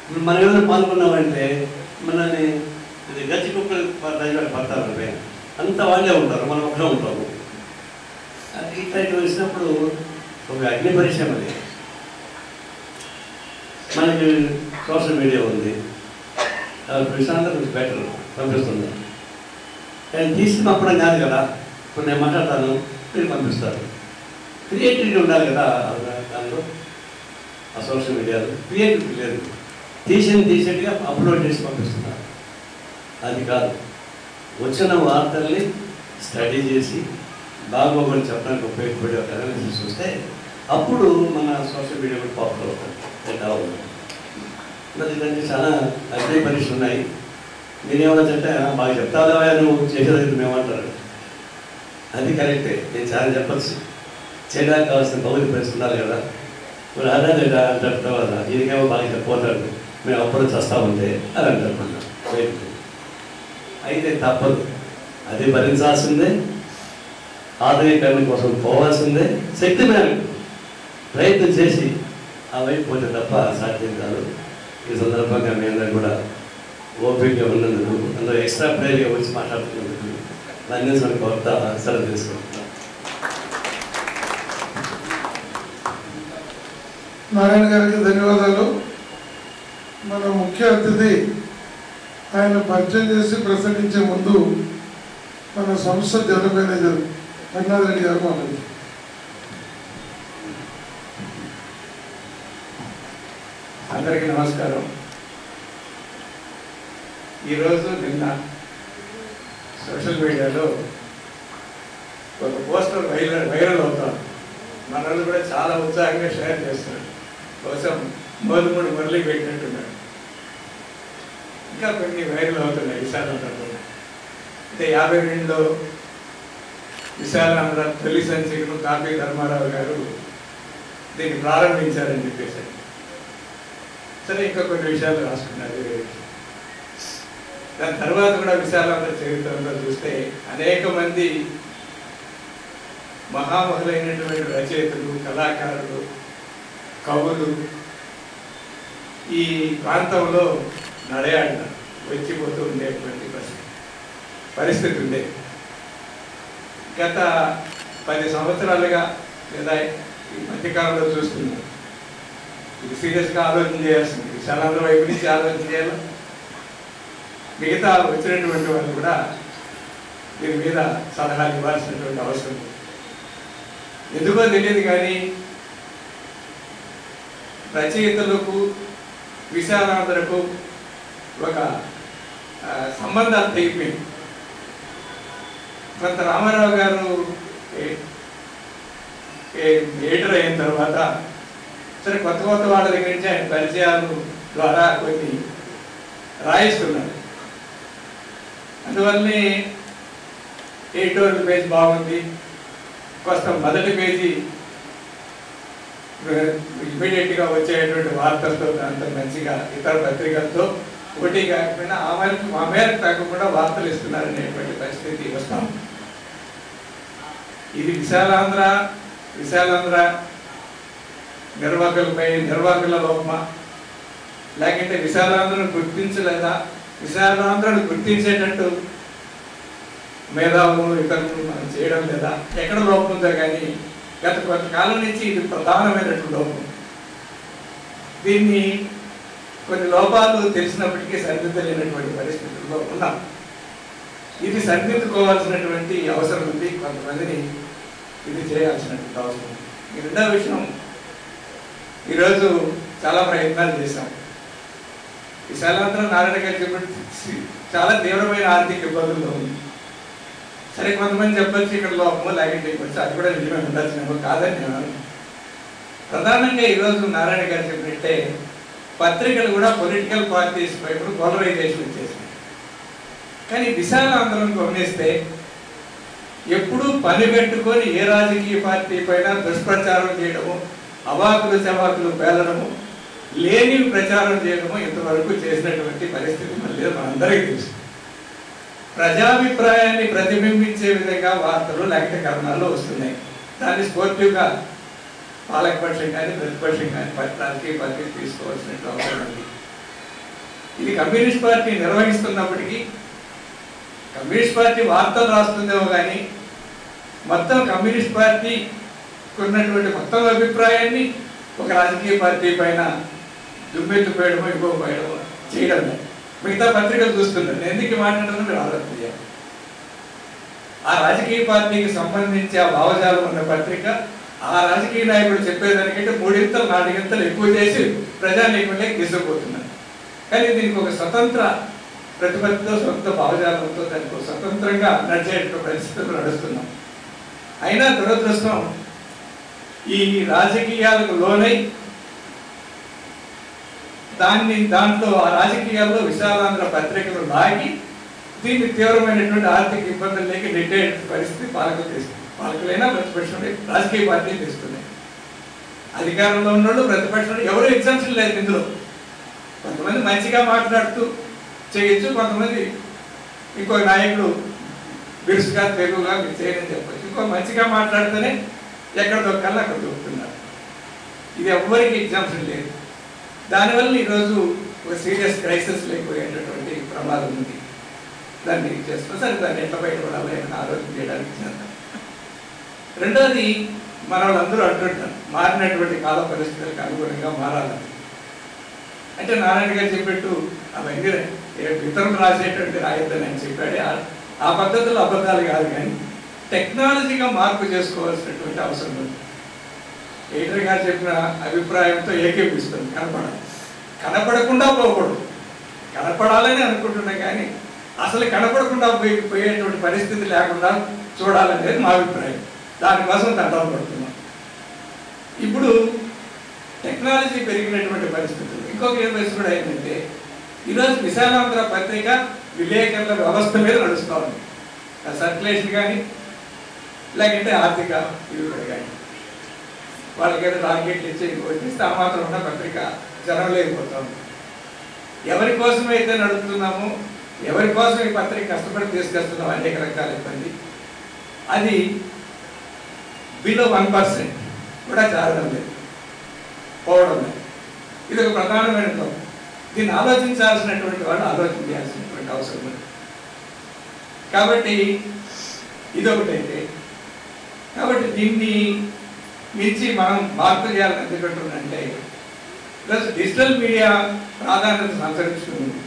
ఇప్పుడు మనం ఏమైనా పాల్గొన్నామంటే మనని గచ్చి కుక్కలు రైలు పడతారు పైన అంతా వాళ్ళే ఉంటారు, మనం ఒక్కడే ఉంటాము. ఇట్లాంటి వచ్చినప్పుడు ఒక అగ్ని పరిశ్రమ అది. మనకి సోషల్ మీడియా ఉంది, విషయాలంతా కొంచెం బెటర్ పంపిస్తుంది. కానీ తీసి పంపడం కాదు కదా. ఇప్పుడు నేను మాట్లాడతాను, మీరు పంపిస్తారు. క్రియేటివిటీ ఉండాలి కదా దానిలో. ఆ సోషల్ మీడియాలో క్రియేటివిటీ లేదు. తీసేట్టుగా అప్లోడ్ చేసి పంపిస్తున్నారు. అది కాదు. వచ్చిన వార్తల్ని స్టడీ చేసి బాగోగులు చెప్పడానికి ఉపయోగపడే ఒక అనాలిసిస్ వస్తే అప్పుడు మన సోషల్ మీడియా కూడా పాపులర్ అవుతుంది. ఎందుకంటే చాలా అగ్ని పరీక్షలు ఉన్నాయి. మీరేమన్నా చెప్తే బాగా చెప్తావా నువ్వు చేసేది మేమంటారు. అది కరెక్టే, నేను చాలా చెప్పచ్చు. చేయడానికి కావాల్సిన భౌతిక పరిస్థితి ఉండాలి కదా. మరి అదే అంటారు కదా, ఈయనకేమో బాగా చెప్పిపోతాడు, మేము అప్పుడు చస్తామంటే అని అంటారు. అయితే తప్పదు, అది భరించాల్సిందే. ఆధునీకరణ కోసం పోవాల్సిందే. శక్తి మేరకు ప్రయత్నం చేసి ఆ వైపు పోతే తప్ప సాధ్యం కాదు. ఈ సందర్భంగా మీ అందరూ కూడా ఓపికగా ఉన్నందుకు, అందులో ఎక్స్ట్రా ప్లేయర్గా వచ్చి మాట్లాడుతున్నందుకు అన్ని కొత్త సెలవు తీసుకుంటున్నాం. నారాయణ గారికి ధన్యవాదాలు. మన ముఖ్య అతిథి ఆయన పరిచయం చేసి ప్రసంగించే ముందు మన సంస్థ జనరల్ మేనేజర్ రఘునాథ్ రెడ్డి గారు మాట్లాడారు. అందరికీ నమస్కారం. ఈరోజు నిన్న సోషల్ మీడియాలో ఒక పోస్టర్ వైరల్ అవుతారు. మన వాళ్ళు కూడా చాలా ఉత్సాహంగా షేర్ చేస్తున్నారు. కోసం మోదుముడు మురళి పెట్టినట్టున్నాడు. ఇంకా కొన్ని వైరల్ అవుతున్నాయి విశాలాంధ్రలో. అంటే 52లో విశాలాంధ్ర తొలి సంచికను కాపీ ధర్మారావు గారు దీన్ని ప్రారంభించారని చెప్పేసి. సరే, ఇంకా కొన్ని విషయాలు రాసుకున్నారు. దాని తర్వాత కూడా విశాలాంధ్ర చరిత్రలో చూస్తే అనేక మంది మహామహులైనటువంటి రచయితలు, కళాకారులు, కవులు ఈ ప్రాంతంలో నడయాడినారు. వచ్చిపోతూ ఉండేటువంటి పరిస్థితి ఉండే. గత 10 సంవత్సరాలుగా లేదా ఈ మధ్యకాలంలో చూస్తున్నాం. ఇది సీరియస్గా ఆలోచన చేయాల్సింది. విశాలాంధ్ర వైపు నుంచి ఆలోచన చేయాలి. మిగతా వచ్చినటువంటి వాళ్ళు కూడా దీని మీద సలహాలు ఇవ్వాల్సినటువంటి అవసరం ఉంది. ఎందుకో తెలియదు కానీ రచయితలకు విశాలాంధ్రకు ఒక సంబంధాలు తెగిపోయింది. కొంత రామారావు గారు ఎడిటర్ అయిన తర్వాత సరే కొత్త వాళ్ళ దగ్గర నుంచి ఆయన పరిచయాలు ద్వారా కొన్ని రాయిస్తున్నారు. అందువల్లనే ఎడిటోరియల్ పేజ్ బాగుంది. కొంత మొదటి పేజీ ఇమీడియట్గా వచ్చేటువంటి వార్తలతో అంత మంచిగా ఇతర పత్రికలతో పోటీ కాకపోయినా ఆ మేరకు కాకుండా వార్తలు ఇస్తున్నారనేటువంటి పరిస్థితి వస్తాం. ఇది విశాలాంధ్ర నిర్వాహకుల లోపమా, లేకుంటే విశాలాంధ్రను గుర్తించలేదా, విశాలాంధ్రను గుర్తించేటట్టు మేధావులు ఇతరులు మనం చేయడం లేదా, ఎక్కడ లోపం ఉందో కానీ గత కొంతకాలం నుంచి ఇది ప్రధానమైనటువంటి లోపం. దీన్ని కొన్ని లోపాలు తెలిసినప్పటికీ సరిదిద్దలేనటువంటి పరిస్థితుల్లో ఉన్నాం. ఇది సరిదిద్దుకోవాల్సినటువంటి అవసరం ఉంది. కొంతమందిని ఇది చేయాల్సినటువంటి అవసరం ఉంది. ఈ రెండవ విషయం, ఈరోజు చాలా ప్రయత్నాలు చేశాం. విశాలాంధ్ర నారాయణ గారు చెప్పి చాలా తీవ్రమైన ఆర్థిక ఇబ్బందుల్లో ఉంది. సరే, కొంతమంది చెప్పచ్చు ఇక్కడ లోపమో లేకపోతే చెప్పచ్చు, అది కూడా నిజమే ఉండాల్సినమో కాదని నేను. ప్రధానంగా ఈరోజు నారాయణ గారు చెప్పినట్టే పత్రికలు కూడా పొలిటికల్ పార్టీస్ వైపు పోలరైజేషన్ వచ్చేసింది. కానీ విశాలాంధ్రం గమనిస్తే ఎప్పుడూ పని పెట్టుకొని ఏ రాజకీయ పార్టీ పైన దుష్ప్రచారం చేయడము, అవాకులు చవాకులు పేలడము, లేని ప్రచారం చేయడము ఇంతవరకు చేసినటువంటి పరిస్థితి మళ్ళీ మనందరికీ తెలుసు. ప్రజాభిప్రాయాన్ని ప్రతిబింబించే విధంగా వార్తలు లేకపోతే కథనాలు వస్తున్నాయి. దాన్ని స్పోర్టివ్గా పాలకపక్షం కానీ ప్రతిపక్షం కానీ రాజకీయ పార్టీ తీసుకోవాల్సిన అవసరం ఉంది. ఇది కమ్యూనిస్ట్ పార్టీ నిర్వహిస్తున్నప్పటికీ కమ్యూనిస్ట్ పార్టీ వార్తలు రాస్తుందేమో కానీ మొత్తం కమ్యూనిస్ట్ పార్టీ ఉన్నటువంటి మొత్తం అభిప్రాయాన్ని ఒక రాజకీయ పార్టీ పైన దుమ్మెత్తిపోయడమో ఇవ్వకపోయడమో చేయడం లేదు. మిగతా పత్రికలు చూస్తున్నారు. నేను ఎందుకు మాట్లాడడం మీరు ఆలోచన చేయాలి. ఆ రాజకీయ పార్టీకి సంబంధించి ఆ భావజాలం ఉన్న పత్రిక ఆ రాజకీయ నాయకుడు చెప్పేదానికంటే 3 4 ఎక్కువ చేసి ప్రజానీకులే తీసుకుపోతున్నారు. కానీ దీనికి ఒక స్వతంత్ర ప్రతిపత్తితో సొంత భావజాలంతో దానికి స్వతంత్రంగా నడిచేటువంటి పరిస్థితులు నడుస్తున్నాం. అయినా దురదృష్టం ఈ రాజకీయాలకు లోనై దాంట్లో ఆ రాజకీయాల్లో విశాలాంధ్ర పత్రికలు లాగి దీన్ని తీవ్రమైనటువంటి ఆర్థిక ఇబ్బందులకి నెట్టే పరిస్థితి పాలకులు తెస్తుంది. పాలకులైనా ప్రతిపక్షం రాజకీయ పార్టీలు తెస్తున్నాయి. అధికారంలో ఉన్నోళ్ళు ప్రతిపక్షంలో ఎవరు ఎగ్జామ్షన్ లేదు. ఇందులో కొంతమంది మంచిగా మాట్లాడుతూ చేయొచ్చు, కొంతమంది ఇంకో నాయకుడు బిరుసుగా తెలుగుగా మీరు చేయని చెప్పచ్చు. ఇంకో మంచిగా మాట్లాడితేనే ఎక్కడ దొక్కాలో అక్కడ దొరుకుతున్నారు. ఇది ఎవ్వరికి ఎగ్జామ్షన్ లేదు. దానివల్ల ఈరోజు ఒక సీరియస్ క్రైసిస్ లేకపోయేటటువంటి ప్రమాదం ఉంది. దాన్ని చేస్తాం సరే, దాన్ని ఎట్లా బయటపడాలి అని ఆలోచన చేయడానికి చేద్దాం. రెండోది, మన వాళ్ళందరూ అంటుంటారు మారినటువంటి కాల పరిస్థితులకు అనుగుణంగా మారాలని. అంటే నారాయణ గారు చెప్పినట్టు అవన్నీ ఇతరులు రాసేటువంటి రాయద్దని అని చెప్పాడే ఆ పద్ధతులు అబద్ధాలు కాదు, కానీ టెక్నాలజీగా మార్పు చేసుకోవాల్సినటువంటి అవసరం ఉంది. ఎడిటర్ గారు చెప్పిన అభిప్రాయంతో ఏకీపిస్తుంది. కనపడకుండా పోకూడదు. కనపడాలని అనుకుంటున్నా కానీ అసలు కనపడకుండా పోయేటువంటి పరిస్థితి లేకుండా చూడాలనేది మా అభిప్రాయం. దానికోసం తంటాలు పడుతున్నాం. ఇప్పుడు టెక్నాలజీ పెరిగినటువంటి పరిస్థితులు ఇంకొక ఏం పరిస్థితి కూడా ఏంటంటే ఈరోజు విశాలాంధ్ర పత్రిక విలేకరుల వ్యవస్థ మీద నడుస్తూ ఉంది. సర్క్యులేషన్ కానీ లేకంటే ఆర్థిక విలువలు కానీ వాళ్ళకైతే టార్గెట్లు ఇస్తే ఆ మాత్రం ఉన్న పత్రిక జనం లేకపోతాం. ఎవరి కోసమైతే నడుపుతున్నామో, ఎవరి కోసం ఈ పత్రిక కష్టపడి తీసుకొస్తున్నాం అనేక రకాల ఇబ్బంది, అది బిలో 1% కూడా చేరడం లేదు, పోవడం లేదు. ఇది ఒక ప్రధానమైన తప్పు. దీన్ని ఆలోచించాల్సినటువంటి వాళ్ళు ఆలోచన చేయాల్సినటువంటి అవసరం ఉంది. కాబట్టి ఇదొకటైతే, కాబట్టి దీన్ని మించి మనం మార్పు చేయాలని ఎందుకంటుందంటే ప్లస్ డిజిటల్ మీడియా ప్రాధాన్యత సంతరించుకుంది.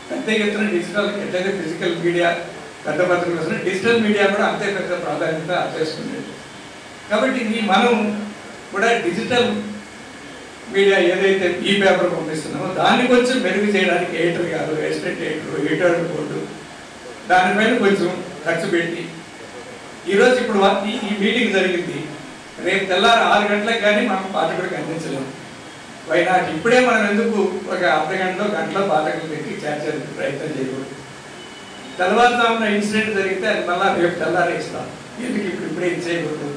పెద్ద ఎత్తున డిజిటల్ ఎట్లయితే ఫిజికల్ మీడియా పెద్ద పత్రికలు వస్తున్నాయి, డిజిటల్ మీడియా కూడా అంతే పెద్ద ప్రాధాన్యత చేసుకుంది. కాబట్టి ఇది మనం కూడా డిజిటల్ మీడియా ఏదైతే ఈ పేపర్ పంపిస్తున్నామో దాన్ని కొంచెం మెరుగు చేయడానికి ఎడిటర్ గారు, అసిస్టెంట్ ఎడిటర్ బోర్డు దానిపైన కొంచెం ఖర్చు పెట్టి ఈరోజు ఇప్పుడు ఈ మీటింగ్ జరిగింది, రేపు తెల్లారి 6 గంటలకు కానీ మనం పాఠకుడికి అందించలేము. వైనాట్ ఇప్పుడే మనం ఎందుకు ఒక గంటలో పాఠకులు పెట్టి చేర్చేందుకు ప్రయత్నం చేయకూడదు. తెల్లవారుజామున ఇన్సిడెంట్ జరిగితే అది మళ్ళీ రేపు తెల్లారి ఇస్తాం. ఎందుకు ఇప్పుడే ఇచ్చేయకూడదు?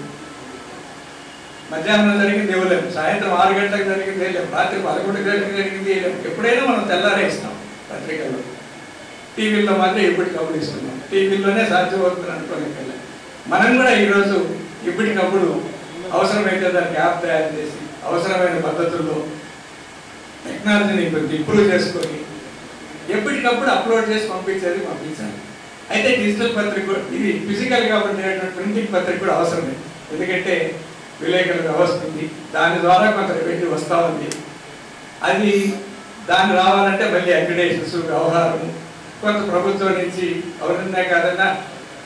మధ్యాహ్నం జరిగింది ఇవ్వలేము, సాయంత్రం 6 గంటలకు జరిగింది వేయలేము, రాత్రి 11 గంటలకు జరిగింది వేయలేము. ఎప్పుడైనా మనం తెల్లారే ఇస్తాం. పత్రికల్లో టీవీల్లో మాత్రం ఎప్పటికప్పుడు ఇస్తున్నాం. టీవీల్లోనే సాధ్యమవుతుంది అనుకోలేక మనం కూడా ఈరోజు ఇప్పటికప్పుడు అవసరమైతే దానికి యాప్ తయారు చేసి అవసరమైన పద్ధతుల్లో టెక్నాలజీని ఇంప్రూవ్ చేసుకొని ఎప్పటికప్పుడు అప్లోడ్ చేసి పంపించాలి. అయితే డిజిటల్ పత్రిక ఇది ఫిజికల్గా ఉండేటువంటి ప్రింటింగ్ పత్రిక కూడా అవసరమే. ఎందుకంటే విలేకరుల వ్యవస్థ ఉంది, దాని ద్వారా కొంత రెవెన్యూ వస్తూ ఉంది. అది దాన్ని రావాలంటే మళ్ళీ అక్రిడేషన్స్ వ్యవహారము, కొంత ప్రభుత్వం నుంచి ఎవరన్నా కాదన్నా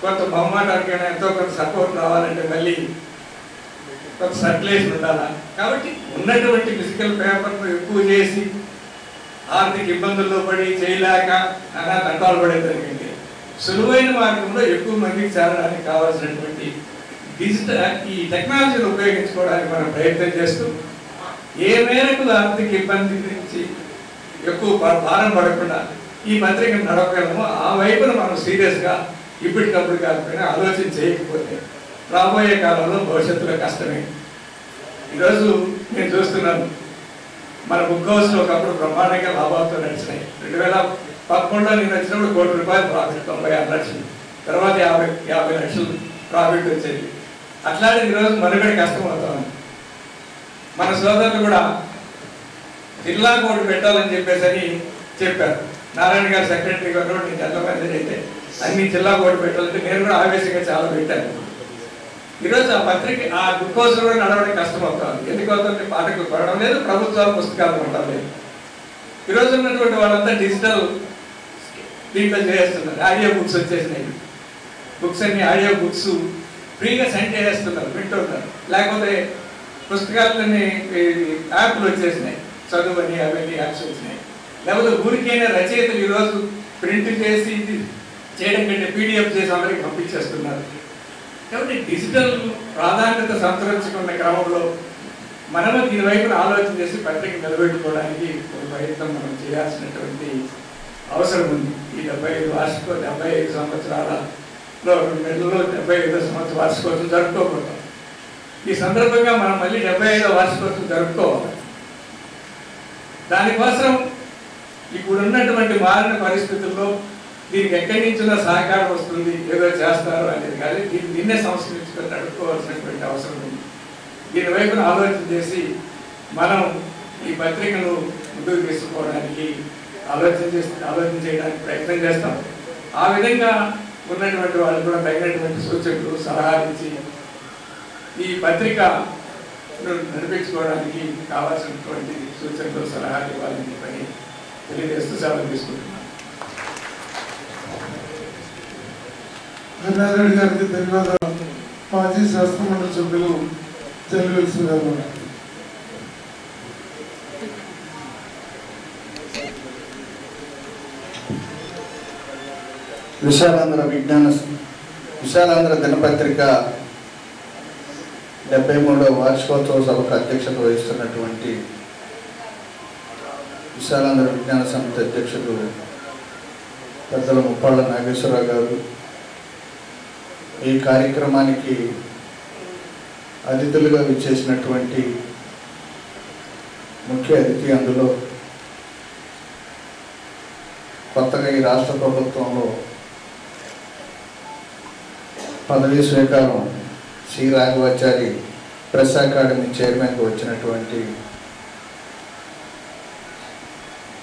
కొంత బహుమానానికైనా ఎంతో కొంత సపోర్ట్ రావాలంటే మళ్ళీ కొంత సర్క్యులేషన్ ఉండాలా. కాబట్టి ఉన్నటువంటి ఫిజికల్ పేపర్ను ఎక్కువ చేసి ఆర్థిక ఇబ్బందుల్లో పడి చేయలేక అలా తంటాలు పడే జరిగింది. సులువైన మార్గంలో ఎక్కువ మందికి చేరడానికి కావాల్సినటువంటి డిజిటల్ ఈ టెక్నాలజీని ఉపయోగించుకోవడానికి మనం ప్రయత్నం చేస్తూ ఏ మేరకు ఆర్థిక ఇబ్బంది నుంచి ఎక్కువ భారం పడకుండా ఈ పత్రికను నడపగలము, ఆ వైపున మనం సీరియస్గా ఇప్పటికప్పుడు కాకపోయినా ఆలోచన చేయకపోతే రాబోయే కాలంలో భవిష్యత్తులో కష్టమే. ఈరోజు నేను చూస్తున్నాను, మన బుక్ హౌస్లో ఒకప్పుడు బ్రహ్మాండంగా లాభాలతో నడిచినాయి. 2011లో నేను వచ్చినప్పుడు ₹1 కోటి ప్రాఫిట్, 96 లక్షలు, తర్వాత 50 లక్షలు ప్రాఫిట్ వచ్చేది. అట్లాంటి ఈరోజు మనుగడ కష్టం అవుతాం. మన సోదరులు కూడా జిల్లా కోర్టు పెట్టాలని చెప్పేసి చెప్పారు. నారాయణ గారు సెక్రటరీ గారు నేను జనరల్ మేనేజర్ అయితే అన్ని జిల్లా కోర్టు పెట్టాలంటే నేను కూడా ఆవేశంగా చాలా పెట్టాను. ఈరోజు ఆ పత్రిక ఆ బుక్ హౌస్ కూడా నడవడం కష్టం అవుతుంది. ఎందుకు అవుతుంటే పాఠకులు పడడం లేదు, ప్రభుత్వాలు పుస్తకాలు కొనడం లేదు. ఈరోజు ఉన్నటువంటి వాళ్ళంతా డిజిటల్ దీంట్లో చేస్తున్నారు. ఆడియో బుక్స్ వచ్చేసినాయి, బుక్స్ అన్ని ఆడియో బుక్స్ ఫ్రీగా సెండ్ చేసేస్తున్నారు, వింటున్నారు. లేకపోతే పుస్తకాలన్నీ యాప్లు వచ్చేసినాయి, చదువు అని అవన్నీ యాప్స్ వచ్చినాయి. లేకపోతే ఊరికైనా రచయితలు ఈరోజు ప్రింట్ చేసి చేయడం కంటే పీడిఎఫ్ చేసి అందరికి పంపించేస్తున్నారు. కాబట్టి డిజిటల్ ప్రాధాన్యత సంతరించుకున్న క్రమంలో మనము దీని వైపున ఆలోచన చేసి పత్రిక నిలబెట్టుకోవడానికి ఒక ప్రయత్నం మనం చేయాల్సినటువంటి అవసరం ఉంది. ఈ 75 సంవత్సరాలలో 2 నెలల్లో 75వ సంవత్సర వార్షికోత్సవం జరుపుకోకూడదు. ఈ సందర్భంగా మనం మళ్ళీ 75వ వార్షికోత్సవం జరుపుకోవాలి. దానికోసం ఇప్పుడు ఉన్నటువంటి మారిన పరిస్థితుల్లో దీనికి ఎక్కడి నుంచినా సహకారం వస్తుంది, ఏదో చేస్తారు అనేది కానీ దీన్నే సంస్కరించుకొని నడుపుకోవాల్సినటువంటి అవసరం ఉంది. దీని వైపున ఆలోచన చేసి మనం ఈ పత్రికను ముందుకు తీసుకోవడానికి ఆలోచన చేయడానికి ప్రయత్నం చేస్తాం. ఆ విధంగా ఉన్నటువంటి వాళ్ళు కూడా తగినటువంటి సూచనలు సలహాలు ఇచ్చి ఈ పత్రికను నడిపించుకోవడానికి కావాల్సినటువంటి సూచనలు సలహాలు ఇవ్వాలని పని తెలియజేస్తూ సెలవు తీసుకుంటున్నాను. నారాయణ గారికి ధన్యవాదాలు. మాజీ శాస్త్రమండలి సభ్యులు జల్లివలసి గారు. విశాలాంధ్ర దినపత్రిక 73వ వార్షికోత్సవ సభకు అధ్యక్షత వహిస్తున్నటువంటి విశాలాంధ్ర విజ్ఞాన సమితి అధ్యక్షుడు పెద్దల ముప్పాళ్ళ నాగేశ్వరరావు గారు, ఈ కార్యక్రమానికి అతిథులుగా విచ్చేసినటువంటి ముఖ్య అతిథి, అందులో కొత్తగా ఈ రాష్ట్ర ప్రభుత్వంలో పదవీ స్వీకారం సి రాఘవాచారి ప్రెస్ అకాడమీ చైర్మన్గా వచ్చినటువంటి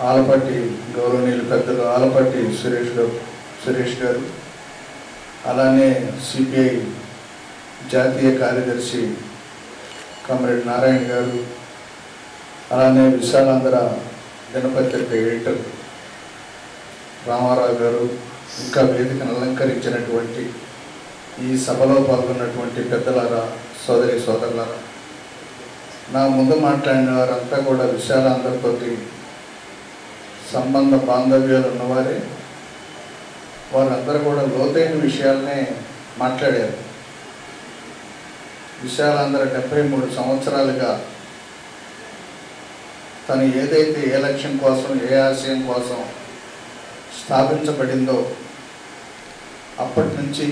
ఆలపాటి గౌరవనీయులు పెద్దలు ఆలపాటి సురేష్ గారు, అలానే సిపిఐ జాతీయ కార్యదర్శి కామ్రేడ్ నారాయణ గారు, అలానే విశాలాంధ్ర దినపత్రిక ఎడిటర్ రామారావు గారు, ఇంకా వేదికను అలంకరించినటువంటి ఈ సభలో పాల్గొన్నటువంటి పెద్దలారా, సోదరులారా, నా ముందు మాట్లాడిన వారంతా కూడా విశాలాంధ్రతోటి సంబంధ బాంధవ్యాలు ఉన్నవారే. వారందరూ కూడా లోతైన విషయాలనే మాట్లాడారు. విశాలాంధ్ర 73 సంవత్సరాలుగా తను ఏదైతే ఏ లక్ష్యం కోసం, ఏ ఆశయం కోసం స్థాపించబడిందో అప్పటి నుంచి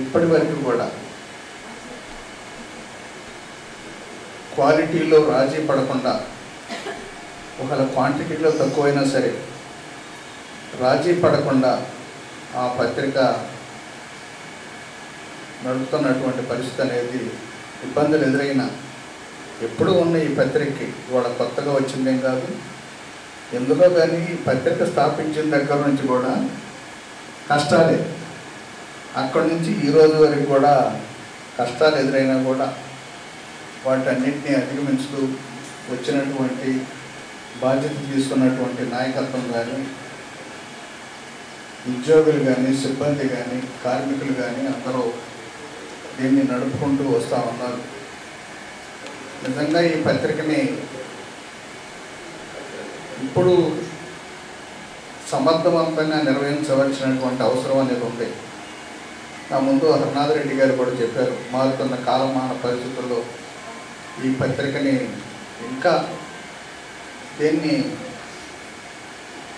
ఇప్పటి వరకు కూడా క్వాలిటీలో రాజీ పడకుండా, ఒకవేళ క్వాంటిటీలో తక్కువైనా సరే రాజీ పడకుండా ఆ పత్రిక నడుపుతున్నటువంటి పరిస్థితి అనేది ఇబ్బందులు ఎదురైనా ఎప్పుడూ ఉన్న ఈ పత్రికకి ఇవాళ కొత్తగా వచ్చిందేం కాదు. ఎందులో కానీ ఈ పత్రిక స్థాపించిన దగ్గర నుంచి కూడా కష్టాలే, అక్కడి నుంచి ఈ రోజు వరకు కూడా కష్టాలు ఎదురైనా కూడా వాటన్నిటిని అధిగమించుతూ వచ్చినటువంటి బాధ్యత తీసుకున్నటువంటి నాయకత్వం కానీ, ఉద్యోగులు కానీ, సిబ్బంది కానీ, కార్మికులు కానీ అందరూ దీన్ని నడుపుకుంటూ వస్తూ ఉన్నారు. నిజంగా ఈ పత్రికని ఇప్పుడు సమర్థవంతంగా నిర్వహించవలసినటువంటి అవసరం అనేది ఉంది. నా ముందు హరినాథ్ రెడ్డి గారు కూడా చెప్పారు, మారుతున్న కాలమాన పరిస్థితుల్లో ఈ పత్రికని ఇంకా దీన్ని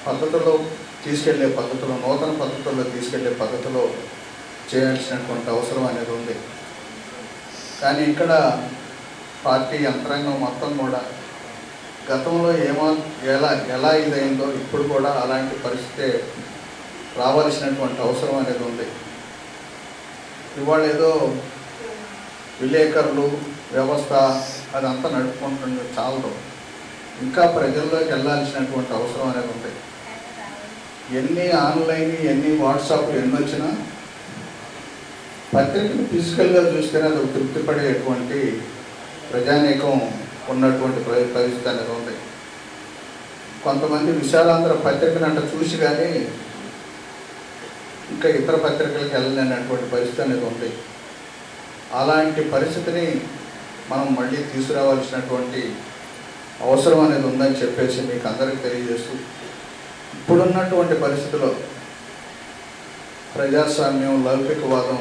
పద్ధతిలో తీసుకెళ్లే పద్ధతిలో, నూతన పద్ధతుల్లో తీసుకెళ్లే పద్ధతిలో చేయాల్సినటువంటి అవసరం అనేది ఉంది. కానీ ఇక్కడ పార్టీ యంత్రాంగం మొత్తం కూడా గతంలో ఎలా ఇదైందో ఇప్పుడు కూడా అలాంటి పరిస్థితి రావాల్సినటువంటి అవసరం అనేది ఉంది. ఇవాళ ఏదో విలేకరులు వ్యవస్థ అదంతా నడుపుకుంటుంది చాలదు, ఇంకా ప్రజల్లోకి వెళ్ళాల్సినటువంటి అవసరం అనేది ఉంది. ఎన్ని ఆన్లైన్ ఎన్ని వాట్సాప్లు ఎన్ని వచ్చినా పత్రికను ఫిజికల్గా చూస్తేనే అది తృప్తిపడేటువంటి ప్రజానీకం ఉన్నటువంటి పరిస్థితి అనేది ఉంది. కొంతమంది విశాలాంధ్ర పత్రికను అంట చూసి కానీ ఇంకా ఇతర పత్రికలకు వెళ్ళలేనటువంటి పరిస్థితి అనేది ఉంది. అలాంటి పరిస్థితిని మనం మళ్ళీ తీసుకురావాల్సినటువంటి అవసరం అనేది ఉందని చెప్పేసి మీకు అందరికీ తెలియజేస్తూ, ఇప్పుడున్నటువంటి పరిస్థితుల్లో ప్రజాస్వామ్యం, లౌకికవాదం,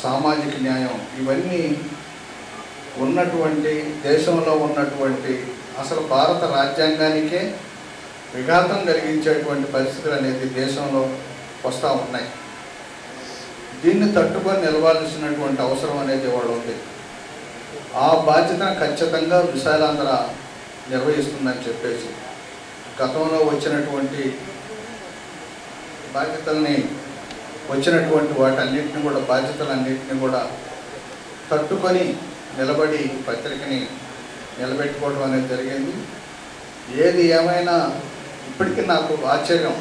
సామాజిక న్యాయం ఇవన్నీ ఉన్నటువంటి దేశంలో ఉన్నటువంటి అసలు భారత రాజ్యాంగానికే విఘాతం కలిగించేటువంటి పరిస్థితులు అనేది దేశంలో వస్తూ ఉన్నాయి. దీన్ని తట్టుకొని నిలవాల్సినటువంటి అవసరం అనేది వాళ్ళు ఉంది. ఆ బాధ్యతను ఖచ్చితంగా విశాలాంధ్ర నిర్వహిస్తుందని చెప్పేసి గతంలో వచ్చినటువంటి బాధ్యతల్ని వాటన్నిటిని కూడా బాధ్యతలన్నింటినీ కూడా తట్టుకొని నిలబడి పత్రికని నిలబెట్టుకోవడం అనేది జరిగింది. ఏది ఏమైనా ఇప్పటికీ నాకు ఆశ్చర్యం,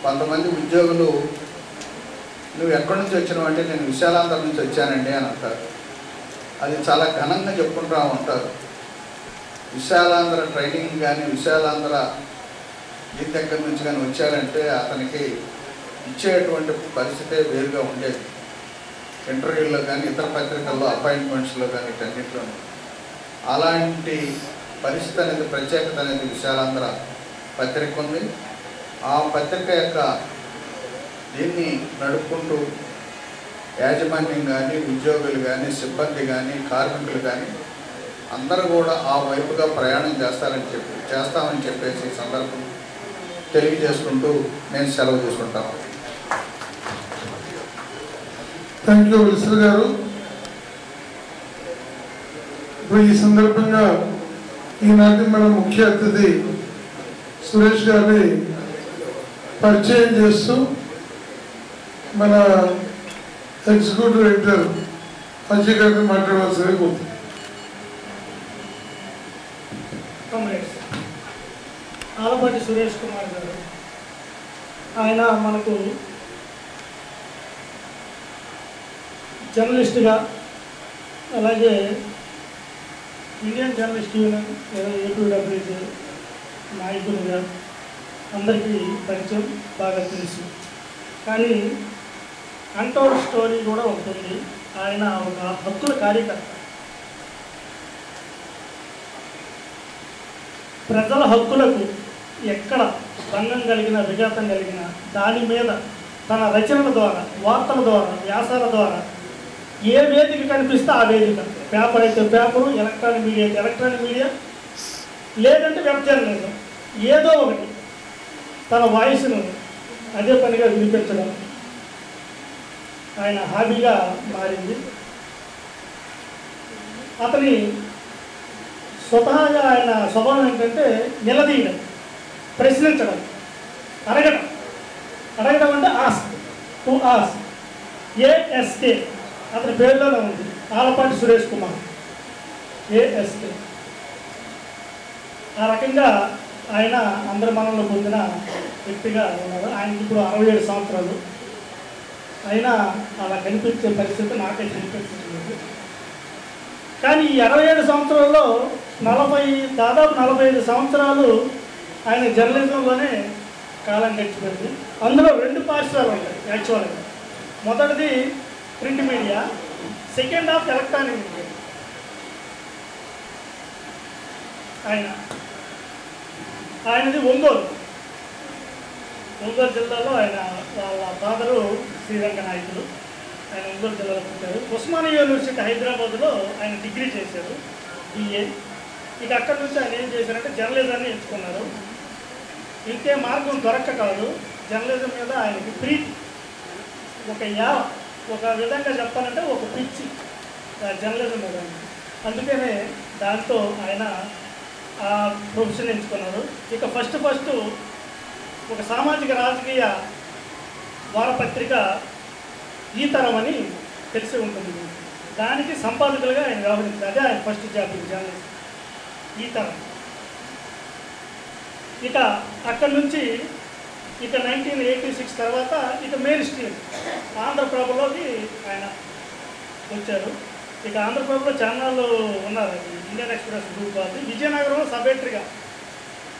కొంతమంది ఉద్యోగులు నువ్వు ఎక్కడి నుంచి వచ్చినావు అంటే నేను విశాలాంధ్ర నుంచి వచ్చానండి అని అంటారు. అది చాలా ఘనంగా చెప్పుకుంటూ ఉంటారు. విశాలాంధ్ర ట్రైనింగ్ కానీ విశాలాంధ్ర దీని దగ్గర నుంచి కానీ వచ్చారంటే అతనికి ఇచ్చేటువంటి పరిస్థితే వేరుగా ఉండేది. ఇంటర్వ్యూల్లో కానీ ఇతర పత్రికల్లో అపాయింట్మెంట్స్లో కానీ ఇటన్నిటిలో అలాంటి పరిస్థితి అనేది ప్రత్యేకత అనేది విశాలాంధ్ర పత్రిక ఉంది. ఆ పత్రిక యొక్క దీన్ని నడుపుకుంటూ యాజమాన్యం కానీ ఉద్యోగులు కానీ సిబ్బంది కానీ కార్మికులు కానీ అందరూ కూడా ఆ వైపుగా ప్రయాణం చేస్తామని చెప్పేసి ఈ సందర్భం తెలియజేసుకుంటూ నేను సెలవు తీసుకుంటాను. థ్యాంక్ యూ విల్సన్ గారు. ఇప్పుడు ఈ సందర్భంగా ఈనాటి మన ముఖ్య అతిథి సురేష్ గారిని పరిచయం చేస్తూ మన ఎగ్జిక్యూటివ్ ఎడిటర్ అజయ్ గారిని మాట్లాడవలసిందిగా కోరుతున్నాను. ఆలపాటి సురేష్ కుమార్ గారు, ఆయన మనకు జర్నలిస్టుగా, అలాగే ఇండియన్ జర్నలిస్ట్ యూనియన్ లేదా ఏపీడబ్ల్యూజీ నాయకునిగా అందరికీ పరిచయం బాగా తెలుసు. కానీ అన్టోల్డ్ స్టోరీ కూడా ఉంటుంది. ఆయన ఒక హక్కుల కార్యకర్త. ప్రజల హక్కులకు ఎక్కడ భంగం కలిగిన, విఘాతం కలిగిన దాని మీద తన రచనల ద్వారా, వార్తల ద్వారా, వ్యాసాల ద్వారా ఏ వేదిక కనిపిస్తే ఆ వేదిక, పేపర్ అయితే పేపరు, ఎలక్ట్రానిక్ మీడియా అయితే ఎలక్ట్రానిక్ మీడియా, లేదంటే వెబ్ జర్నలిజం, ఏదో ఒకటి తన వాయిస్ను అదే పనిగా వినిపించడం ఆయన హాబీగా మారింది. అతని స్వతహాగా ఆయన స్వభావం ఏంటంటే నిలదీయడం, ప్రశ్నించడం, అడగడం అంటే ఆస్క్, టు ఆస్క్, ఏఎస్కే అతని పేరులోనే ఉంది, ఆలపాటి సురేష్ కుమార్, ఏఎస్కే. ఆ రకంగా ఆయన అందరి మనంలో పొందిన వ్యక్తిగా ఉన్నారు. ఆయనకి ఇప్పుడు 67 సంవత్సరాలు. అయినా అలా కనిపించే పరిస్థితి నాకే కనిపించలేదు. కానీ ఈ 67 సంవత్సరాల్లో దాదాపు 45 సంవత్సరాలు ఆయన జర్నలిజంలోనే కాలం గడిచిపోయింది. అందులో 2 పార్శ్వాలు ఉంటాయి యాక్చువల్గా. మొదటిది print media, second half electronic media. ఆయనది ఒంగోలు జిల్లాలో. వాళ్ళ ఫాదరు శ్రీరంగ నాయకులు. ఆయన ఒంగోలు జిల్లాలో పుట్టారు. ఉస్మానియా యూనివర్సిటీ హైదరాబాద్లో ఆయన డిగ్రీ చేశారు, BA. ఇక అక్కడి నుంచి ఆయన ఏం చేశారంటే జర్నలిజాన్ని ఎంచుకున్నారు. ఇంకే మార్గం దొరక్క కాదు, జర్నలిజం మీద ఆయనకి ప్రీతి, ఒక విధంగా చెప్పాలంటే ఒక పిచ్చి జర్నలిజం మీద. అందుకనే దాంతో ఆయన ఆ ప్రొఫెషన్ ఎంచుకున్నారు. ఇక ఫస్ట్ ఒక సామాజిక రాజకీయ వారపత్రిక ఈ తరం అని తెలిసి ఉంటుంది, దానికి సంపాదకులుగా ఆయన వ్యవహరించారు. అదే ఆయన ఫస్ట్ జాబ్ జర్నలిస్ట్ ఈ తరం. ఇక అక్కడి నుంచి ఇక 1986 తర్వాత ఇక మెయిన్ స్ట్రీమ్ ఆంధ్రప్రభలోకి ఆయన వచ్చారు. ఇక ఆంధ్రప్రభలో ఛానళ్ళు ఉన్నారు, ఇండియన్ ఎక్స్ప్రెస్ గ్రూప్ వాళ్ళు. విజయనగరంలో సబ్ ఎడిటర్గా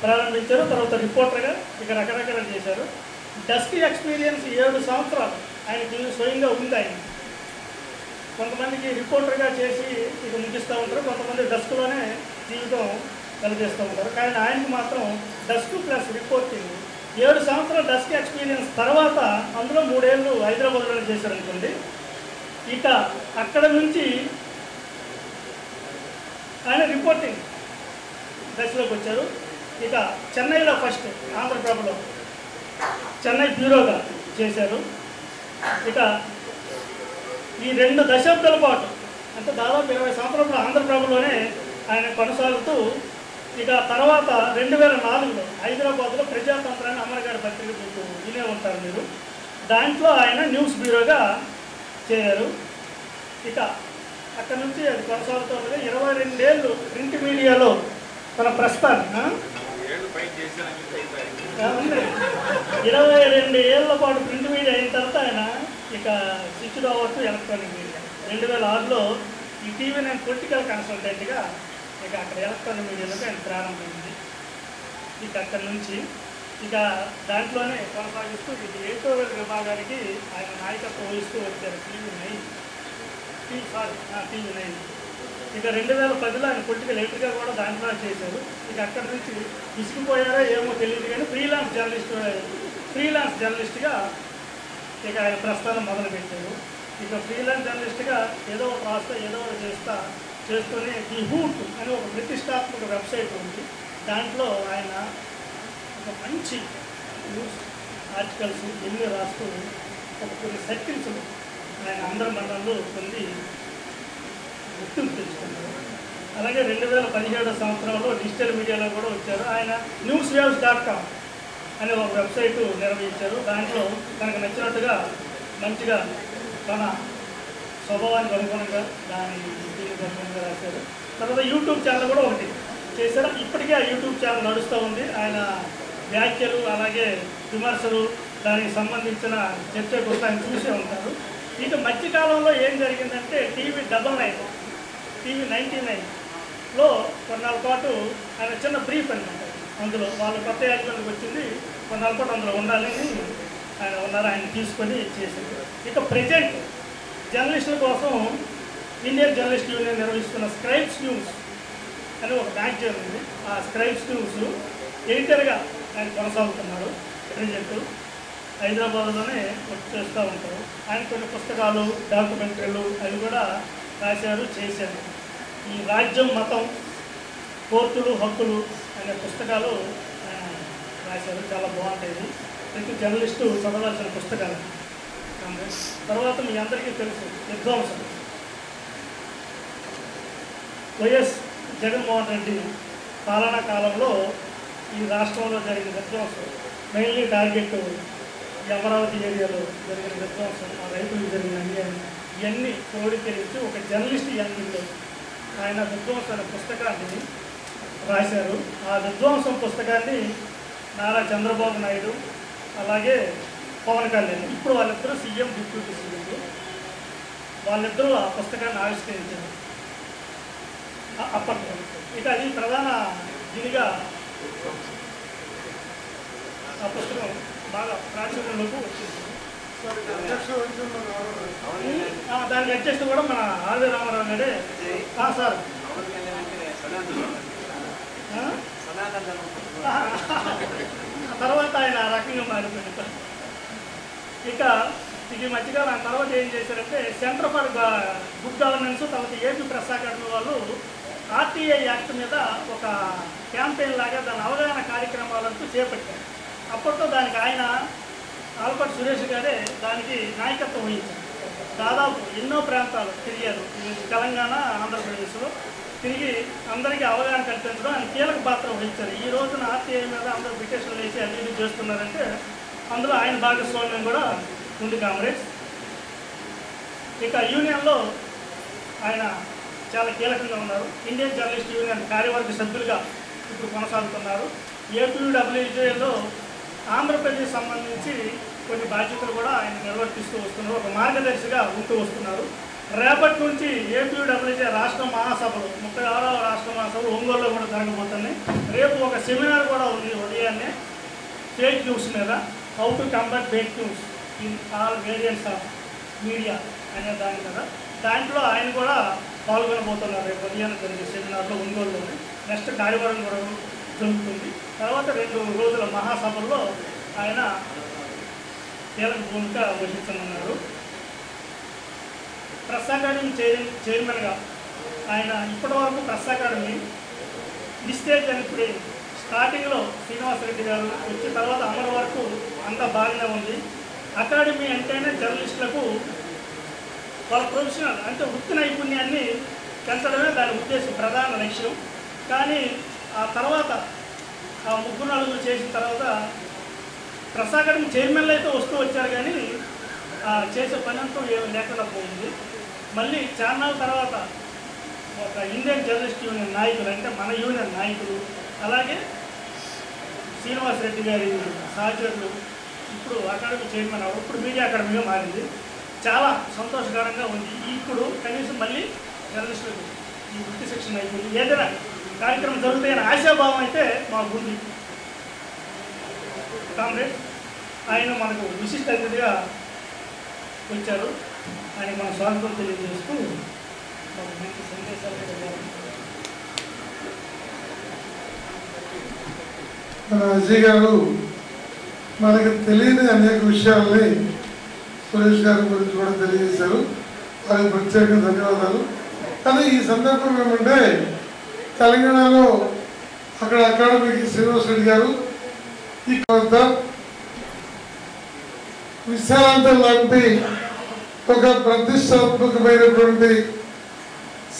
ప్రారంభించారు, తర్వాత రిపోర్టర్గా ఇక రకరకాలు చేశారు. డస్కీ ఎక్స్పీరియన్స్ 7 సంవత్సరాలు ఆయనకి స్వయంగా ఉంది. ఆయన కొంతమందికి రిపోర్టర్గా చేసి ఇక ముగిస్తూ ఉంటారు, కొంతమంది డస్క్లోనే జీవితం కలిగేస్తూ ఉంటారు. కానీ ఆయనకు మాత్రం డస్క్ ప్లస్ రిపోర్టింగ్ 7 సంవత్సరాల డస్క్ ఎక్స్పీరియన్స్ తర్వాత అందులో 3 ఏళ్ళు హైదరాబాద్లోనే చేశారనుకోండి. ఇక అక్కడ నుంచి ఆయన రిపోర్టింగ్ దశలోకి వచ్చారు. ఇక చెన్నైలో ఫస్ట్ ఆంధ్రప్రభలో చెన్నై బ్యూరోగా చేశారు. ఇక ఈ 2 దశాబ్దాల పాటు అంటే దాదాపు 20 సంవత్సరాల ఆంధ్రప్రభలోనే ఆయన కొనసాగుతూ ఇక తర్వాత 2004లో హైదరాబాద్లో ప్రజాతంత్రాన్ని అమరగారి పత్రిక మీకు వినే ఉంటారు మీరు. దాంట్లో ఆయన న్యూస్ బ్యూరోగా చేరారు. ఇక అక్కడ నుంచి అది కొనసాగుతూ ఉండగా 22 ఏళ్ళు ప్రింట్ మీడియాలో తన ప్రస్థాన్ని 22 ఏళ్ల పాటు ప్రింట్ మీడియా అయిన తర్వాత ఆయన ఇక switch over to electronic media. 2006లో ఈ TV9 పొలిటికల్ కన్సల్టెంట్గా ఇక అక్కడ ఎలక్ట్రానిక్ మీడియాలోకి ఆయన ప్రారంభమైంది. ఇక అక్కడి నుంచి ఇక దాంట్లోనే కొనసాగిస్తూ ఇది ఎడిటోరియల్ విభాగానికి ఆయన నాయకత్వం వహిస్తూ వచ్చారు. TV9 ఇక 2010లో ఆయన పొలిటికల్ ఎడిటర్గా కూడా దాంట్లో చేశారు. ఇక అక్కడి నుంచి విసిగిపోయారో ఏమో తెలియదు కానీ ఫ్రీలాన్స్ జర్నలిస్ట్గా ఇక ఆయన ప్రస్థానం మొదలుపెట్టారు. ఇక ఫ్రీలాన్స్ జర్నలిస్ట్గా ఏదో ఒక రాస్తా ఏదో ఒకటి చేస్తూనే ది హూట్ అని ఒక ప్రతిష్టాత్మక వెబ్సైట్ ఉంది. దాంట్లో ఆయన ఒక మంచి న్యూస్ ఆర్టికల్స్ ఎన్ని రాస్తూ కొన్ని సర్కిల్స్ ఆయన అందరి మండలంలో పొంది గుర్తింపు తెచ్చుకున్నారు. అలాగే 2017 సంవత్సరంలో డిజిటల్ మీడియాలో కూడా వచ్చారు. ఆయన newswaves.com అనే ఒక వెబ్సైట్ నిర్వహించారు. దాంట్లో తనకు నచ్చినట్టుగా మంచిగా తన స్వభావానికి అనుగుణంగా దీనికి అనుగుణంగా రాశారు. తర్వాత యూట్యూబ్ ఛానల్ కూడా ఒకటి చేశారు. ఇప్పటికే ఆ యూట్యూబ్ ఛానల్ నడుస్తూ ఉంది. ఆయన వ్యాఖ్యలు అలాగే విమర్శలు దానికి సంబంధించిన చర్చ కూడా ఆయన చూసే ఉంటారు. ఇక మధ్యకాలంలో ఏం జరిగిందంటే TV99లో కొన్నాళ్ళ పాటు ఆయన చిన్న బ్రీఫ్ అనమాట. అందులో వాళ్ళ కొత్త యాజమాన్యానికి వచ్చింది, కొన్నాళ్ళ పాటు అందులో ఉండాలని ఆయన ఉన్నారు. ఆయన తీసుకొని చేశారు. ఇక ప్రజెంట్ జర్నలిస్టుల కోసం ఇండియన్ జర్నలిస్ట్ యూనియన్ నిర్వహిస్తున్న స్క్రైబ్స్ న్యూస్ అని ఒక మ్యాగజైన్ ఉంది. ఆ స్క్రైబ్స్ న్యూస్ ఎడిటర్గా ఆయన కొనసాగుతున్నారు. ప్రజెంట్ హైదరాబాద్లోనే చేస్తూ ఉంటారు. ఆయన కొన్ని పుస్తకాలు డాక్యుమెంటరీలు అవి కూడా రాశారు, చేశారు. ఈ రాజ్యం మతం కోర్టులు హక్కులు అనే పుస్తకాలు ఆయన రాశారు. చాలా బాగుంటాయి, ప్రతి జర్నలిస్టు చదవాల్సిన పుస్తకాలు. తర్వాత మీ అందరికీ తెలుసు విధ్వంసం. వైఎస్ జగన్మోహన్ రెడ్డి పాలనా కాలంలో ఈ రాష్ట్రంలో జరిగిన విధ్వంసం, మెయిన్లీ టార్గెట్ ఈ అమరావతి ఏరియాలో జరిగిన విధ్వంసం, ఆ రైతులకు జరిగిన అన్యాయం, ఇవన్నీ క్రోడీకరించి ఒక జర్నలిస్ట్ యాంగిల్లో ఆయన విధ్వంసం అనే పుస్తకాన్ని రాశారు. ఆ విధ్వంసం పుస్తకాన్ని నారా చంద్రబాబు నాయుడు అలాగే పవన్ కళ్యాణ్, ఇప్పుడు వాళ్ళిద్దరూ సీఎం డిప్యూటీ సీఎం, వాళ్ళిద్దరూ ఆ పుస్తకాన్ని ఆవిష్కరించారు అప్పట్లో. ఇక అది ప్రధాన దీనిగా ఆ పుస్తకం బాగా ప్రాచుర్యంలోకి వచ్చింది. దానికి అడ్జస్ట్ కూడా మన ఆర్వి రామారావు గారే. సార్ తర్వాత ఆయన ఆ రకంగా మారిపోయింది. ఇక ఈ మధ్యకాలం తర్వాత ఏం చేశారంటే సెంటర్ ఫర్ గుడ్ గవర్నెన్స్, తర్వాత ఏపీ ప్రెస్ అకాడమీ వాళ్ళు ఆర్టీఐ యాక్ట్ మీద ఒక క్యాంపెయిన్ లాగా దాని అవగాహన కార్యక్రమాలంటూ చేపట్టారు. అప్పట్లో దానికి ఆయన ఆల్పట్ సురేష్ గారే దానికి నాయకత్వం వహించారు. దాదాపు ఎన్నో ప్రాంతాలు తిరిగారు, తెలంగాణ, ఆంధ్రప్రదేశ్లో తిరిగి అందరికీ అవగాహన కల్పించడం ఆయన కీలక పాత్ర వహించారు. ఈ రోజున ఆర్టీఐ మీద అందరూ పిటిషన్లు వేసి అభివృద్ధి చేస్తున్నారంటే అందులో ఆయన భాగస్వామ్యం కూడా ఉంది కామ్రేడ్స్. ఇక యూనియన్లో ఆయన చాలా కీలకంగా ఉన్నారు. ఇండియన్ జర్నలిస్ట్ యూనియన్ కార్యవర్గ సభ్యులుగా ఇప్పుడు కొనసాగుతున్నారు. ఏపీడబ్ల్యూజేలో ఆంధ్రప్రదేశ్ సంబంధించి కొన్ని బాధ్యతలు కూడా ఆయన నిర్వర్తిస్తూ వస్తున్నారు, ఒక మార్గదర్శిగా ఉంటూ వస్తున్నారు. రేపటి నుంచి ఏపీడబ్ల్యూజే రాష్ట్ర మహాసభలు 36వ రాష్ట్ర మహాసభలు ఒంగోలులో కూడా జరగబోతున్నాయి. రేపు ఒక సెమినార్ కూడా ఉంది ఉదయాన్నే ఫేక్ న్యూస్ మీద, how to Khambhat fake news in all variants of media అనే దాని మీద. దాంట్లో ఆయన కూడా పాల్గొనబోతున్నారు. రేపు ఉదయాన్నే జరిగే సెమినార్లో ఒంగోలులోనే. నెక్స్ట్ కార్యవర్గం కూడా జరుగుతుంది. తర్వాత 2 రోజుల మహాసభల్లో ఆయన కీలక భూమిక వహించనున్నారు. ప్రెస్ అకాడమీ చైర్మన్గా ఆయన ఇప్పటివరకు ప్రెస్ అకాడమీ డిస్టేజ్ అని ఇప్పుడు స్టార్టింగ్లో శ్రీనివాసరెడ్డి గారు వచ్చిన తర్వాత అమలు వరకు అంతా బాగానే ఉంది. అకాడమీ అంటేనే జర్నలిస్టులకు వాళ్ళ ప్రొఫెషనల్ అంటే వృత్తి నైపుణ్యాన్ని పెంచడమే దాని ఉద్దేశం, ప్రధాన లక్ష్యం. కానీ ఆ తర్వాత ఆ 3-4 చేసిన తర్వాత ప్రెస్ అకాడమీ చైర్మన్లు అయితే వస్తూ వచ్చారు, కానీ చేసే పని అంటూ ఏమి లేకుండా పోయింది. మళ్ళీ చాన్నాళ్ళ తర్వాత ఒక ఇండియన్ జర్నలిస్ట్ యూనియన్ నాయకులు అంటే మన యూనియన్ నాయకులు, అలాగే శ్రీనివాసరెడ్డి గారి సహచరులు ఇప్పుడు అకాడమీ చైర్మన్ అవ్వడం, ఇప్పుడు మీడియా అకాడమీగా మారింది. చాలా సంతోషకరంగా ఉంది. ఇప్పుడు కనీసం మళ్ళీ జర్నలిస్టులకు ఈ వృత్తి శిక్షణ అయిపోయింది. ఏదైనా కార్యక్రమం జరుగుతాయని ఆశాభావం అయితే మాకుంది. కామ్రేడ్ ఆయన మనకు విశిష్ట అతిథిగా వచ్చారు. ఆయన మన స్వాగతం తెలియజేస్తూ మనకు మంచి సందేశాలు ఇవ్వాలి. మన అజయ్ గారు మనకి తెలియని అనేక విషయాల్ని సురేష్ గారి గురించి కూడా తెలియజేశారు. వారికి ప్రత్యేక ధన్యవాదాలు. కానీ ఈ సందర్భం ఏమంటే తెలంగాణలో అక్కడ అకాడమీకి శ్రీనివాసరెడ్డి గారు ఈ కొంత విశాలంతం లాంటి ఒక ప్రతిష్టాత్మకమైనటువంటి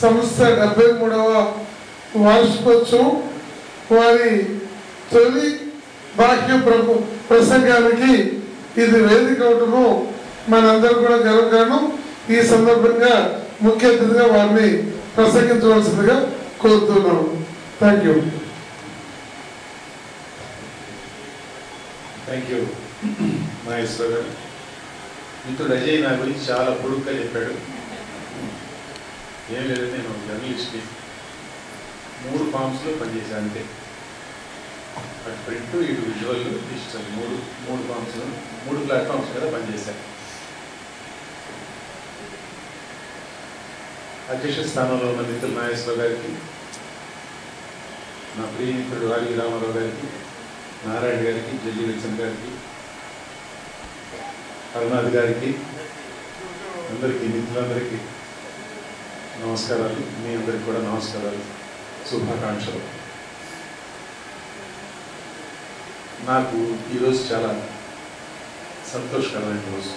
సంస్థ 73వ వార్షికోత్సవం వారి తొలి బాహ్య ప్రసంగానికి ఇది వేదిక అవటము మనందరూ కూడా గర్వకారణం. ఈ సందర్భంగా ముఖ్య అతిథిగా వారిని ప్రసంగించవలసిందిగా కోరుతున్నాను. Thank you. Thank you Maheshwar గారు. మిత్రుడు అజయ్ నా గురించి చాలా పొడుగ్గా చెప్పాడు. ఏం లేదంటే నేను జర్నలిస్ట్ని 3 ఫామ్స్లో పనిచేశాను అంతే. అటు ప్రింట్, ఇటు విజువల్, డిజిటల్ 3 ఫామ్స్లో 3 ప్లాట్ఫామ్స్ మీద పనిచేశాను. అధ్యక్ష స్థానంలో ఉన్న మిత్రులు నాగేశ్వర గారికి, నా ప్రియ మిత్రుడు వారి రామారావు గారికి, నారాయణ గారికి, జల్లి విల్సన్ గారికి, అరుణాథ్ గారికి, అందరికీ మిత్రులందరికీ నమస్కారాలు. మీ అందరికి కూడా నమస్కారాలు, శుభాకాంక్షలు. నాకు ఈరోజు చాలా సంతోషకరమైన రోజు.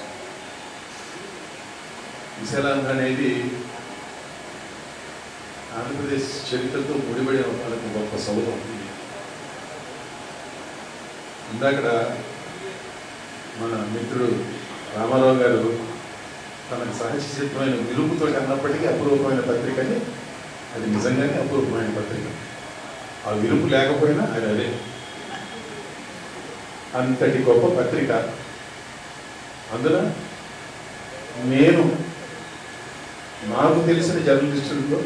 విశాలాంధ్ర అనేది ఆంధ్రప్రదేశ్ చరిత్రతో ముడిపడి వాళ్ళకి గొప్ప సౌధం. ఇందాక మన మిత్రుడు రామారావు గారు తనకు సహజసిద్ధమైన విలుపుతో అన్నప్పటికీ అపూర్వమైన పత్రికని, అది నిజంగానే అపూర్వమైన పత్రిక. ఆ విలుపు లేకపోయినా అది అదే. అంతటి గొప్ప పత్రిక. అందులో నాకు తెలిసిన జర్నలిస్టుల్లో,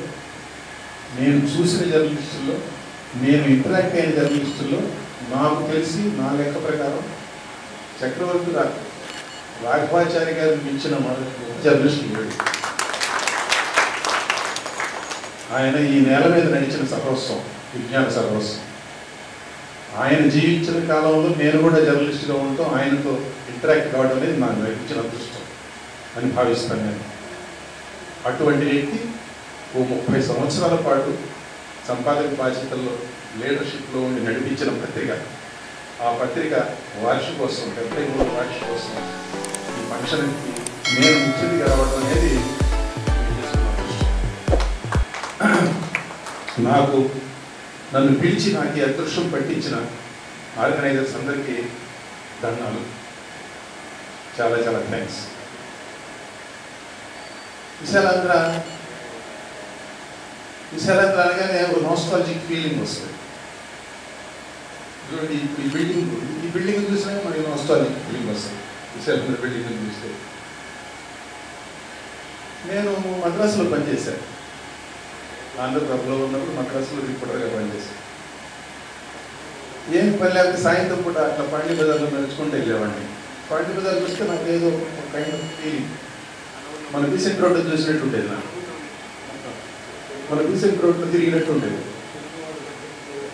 నేను చూసిన జర్నలిస్టుల్లో, నేను ఇంటరాక్ట్ అయిన జర్నలిస్టుల్లో నాకు తెలిసి నా లెక్క ప్రకారం చక్రవర్తి రాఘవాచారి గారిని మించిన జర్నలిస్ట్ లేడు. ఆయన ఈ నేల మీద నడిచిన సర్వస్వం, విజ్ఞాన సర్వస్వం. ఆయన జీవించిన కాలంలో నేను కూడా జర్నలిస్ట్గా ఉండటం, ఆయనతో ఇంటరాక్ట్ కావడం అనేది నాకు లభించిన అదృష్టం అని భావిస్తాను నేను. అటువంటి వ్యక్తి ఓ 30 సంవత్సరాల పాటు సంపాదక బాధ్యతల్లో లీడర్షిప్లో ఉండి నడిపించిన పత్రిక. ఆ పత్రిక వార్షికోత్సవం 73 వార్షికోత్సవం ఈ ఫంక్షన్కి నేను ముఖ్య అతిథిగా రావడం అనేది నాకు నన్ను పిలిచి నాకు ఈ అదృష్టం పట్టించిన ఆర్గనైజర్స్ అందరికీ ధన్యవాదాలు. చాలా చాలా థ్యాంక్స్. విశాలాంధ్ర అనగానే ఒక నాస్టాలజిక్ ఫీలింగ్ వస్తుంది. ఈ బిల్డింగ్ చూసినా మనకి నాస్టాలజిక్ ఫీలింగ్ వస్తుంది. విశాలాంధ్ర బిల్డింగ్ చూస్తే నేను మద్రాసులో పనిచేశాను. ఆంధ్రప్రదేశ్లో ఉన్నప్పుడు మద్రాసులో రిపోర్టర్గా పనిచేశాను. ఏం పని లేకపోతే సాయంత్రం పూట అట్లా పాండి బజార్లో నడుచుకుంటూ వెళ్ళేవాడిని. పాండి బజార్ చూస్తే నాకు ఏదో కైండ్ ఆఫ్ ఫీలింగ్, మన బీసెంట్ రోడ్లో చూసినట్టు ఉండేది. నాకు మన బీసెంట్ రోడ్లో తిరిగినట్టు ఉండేది.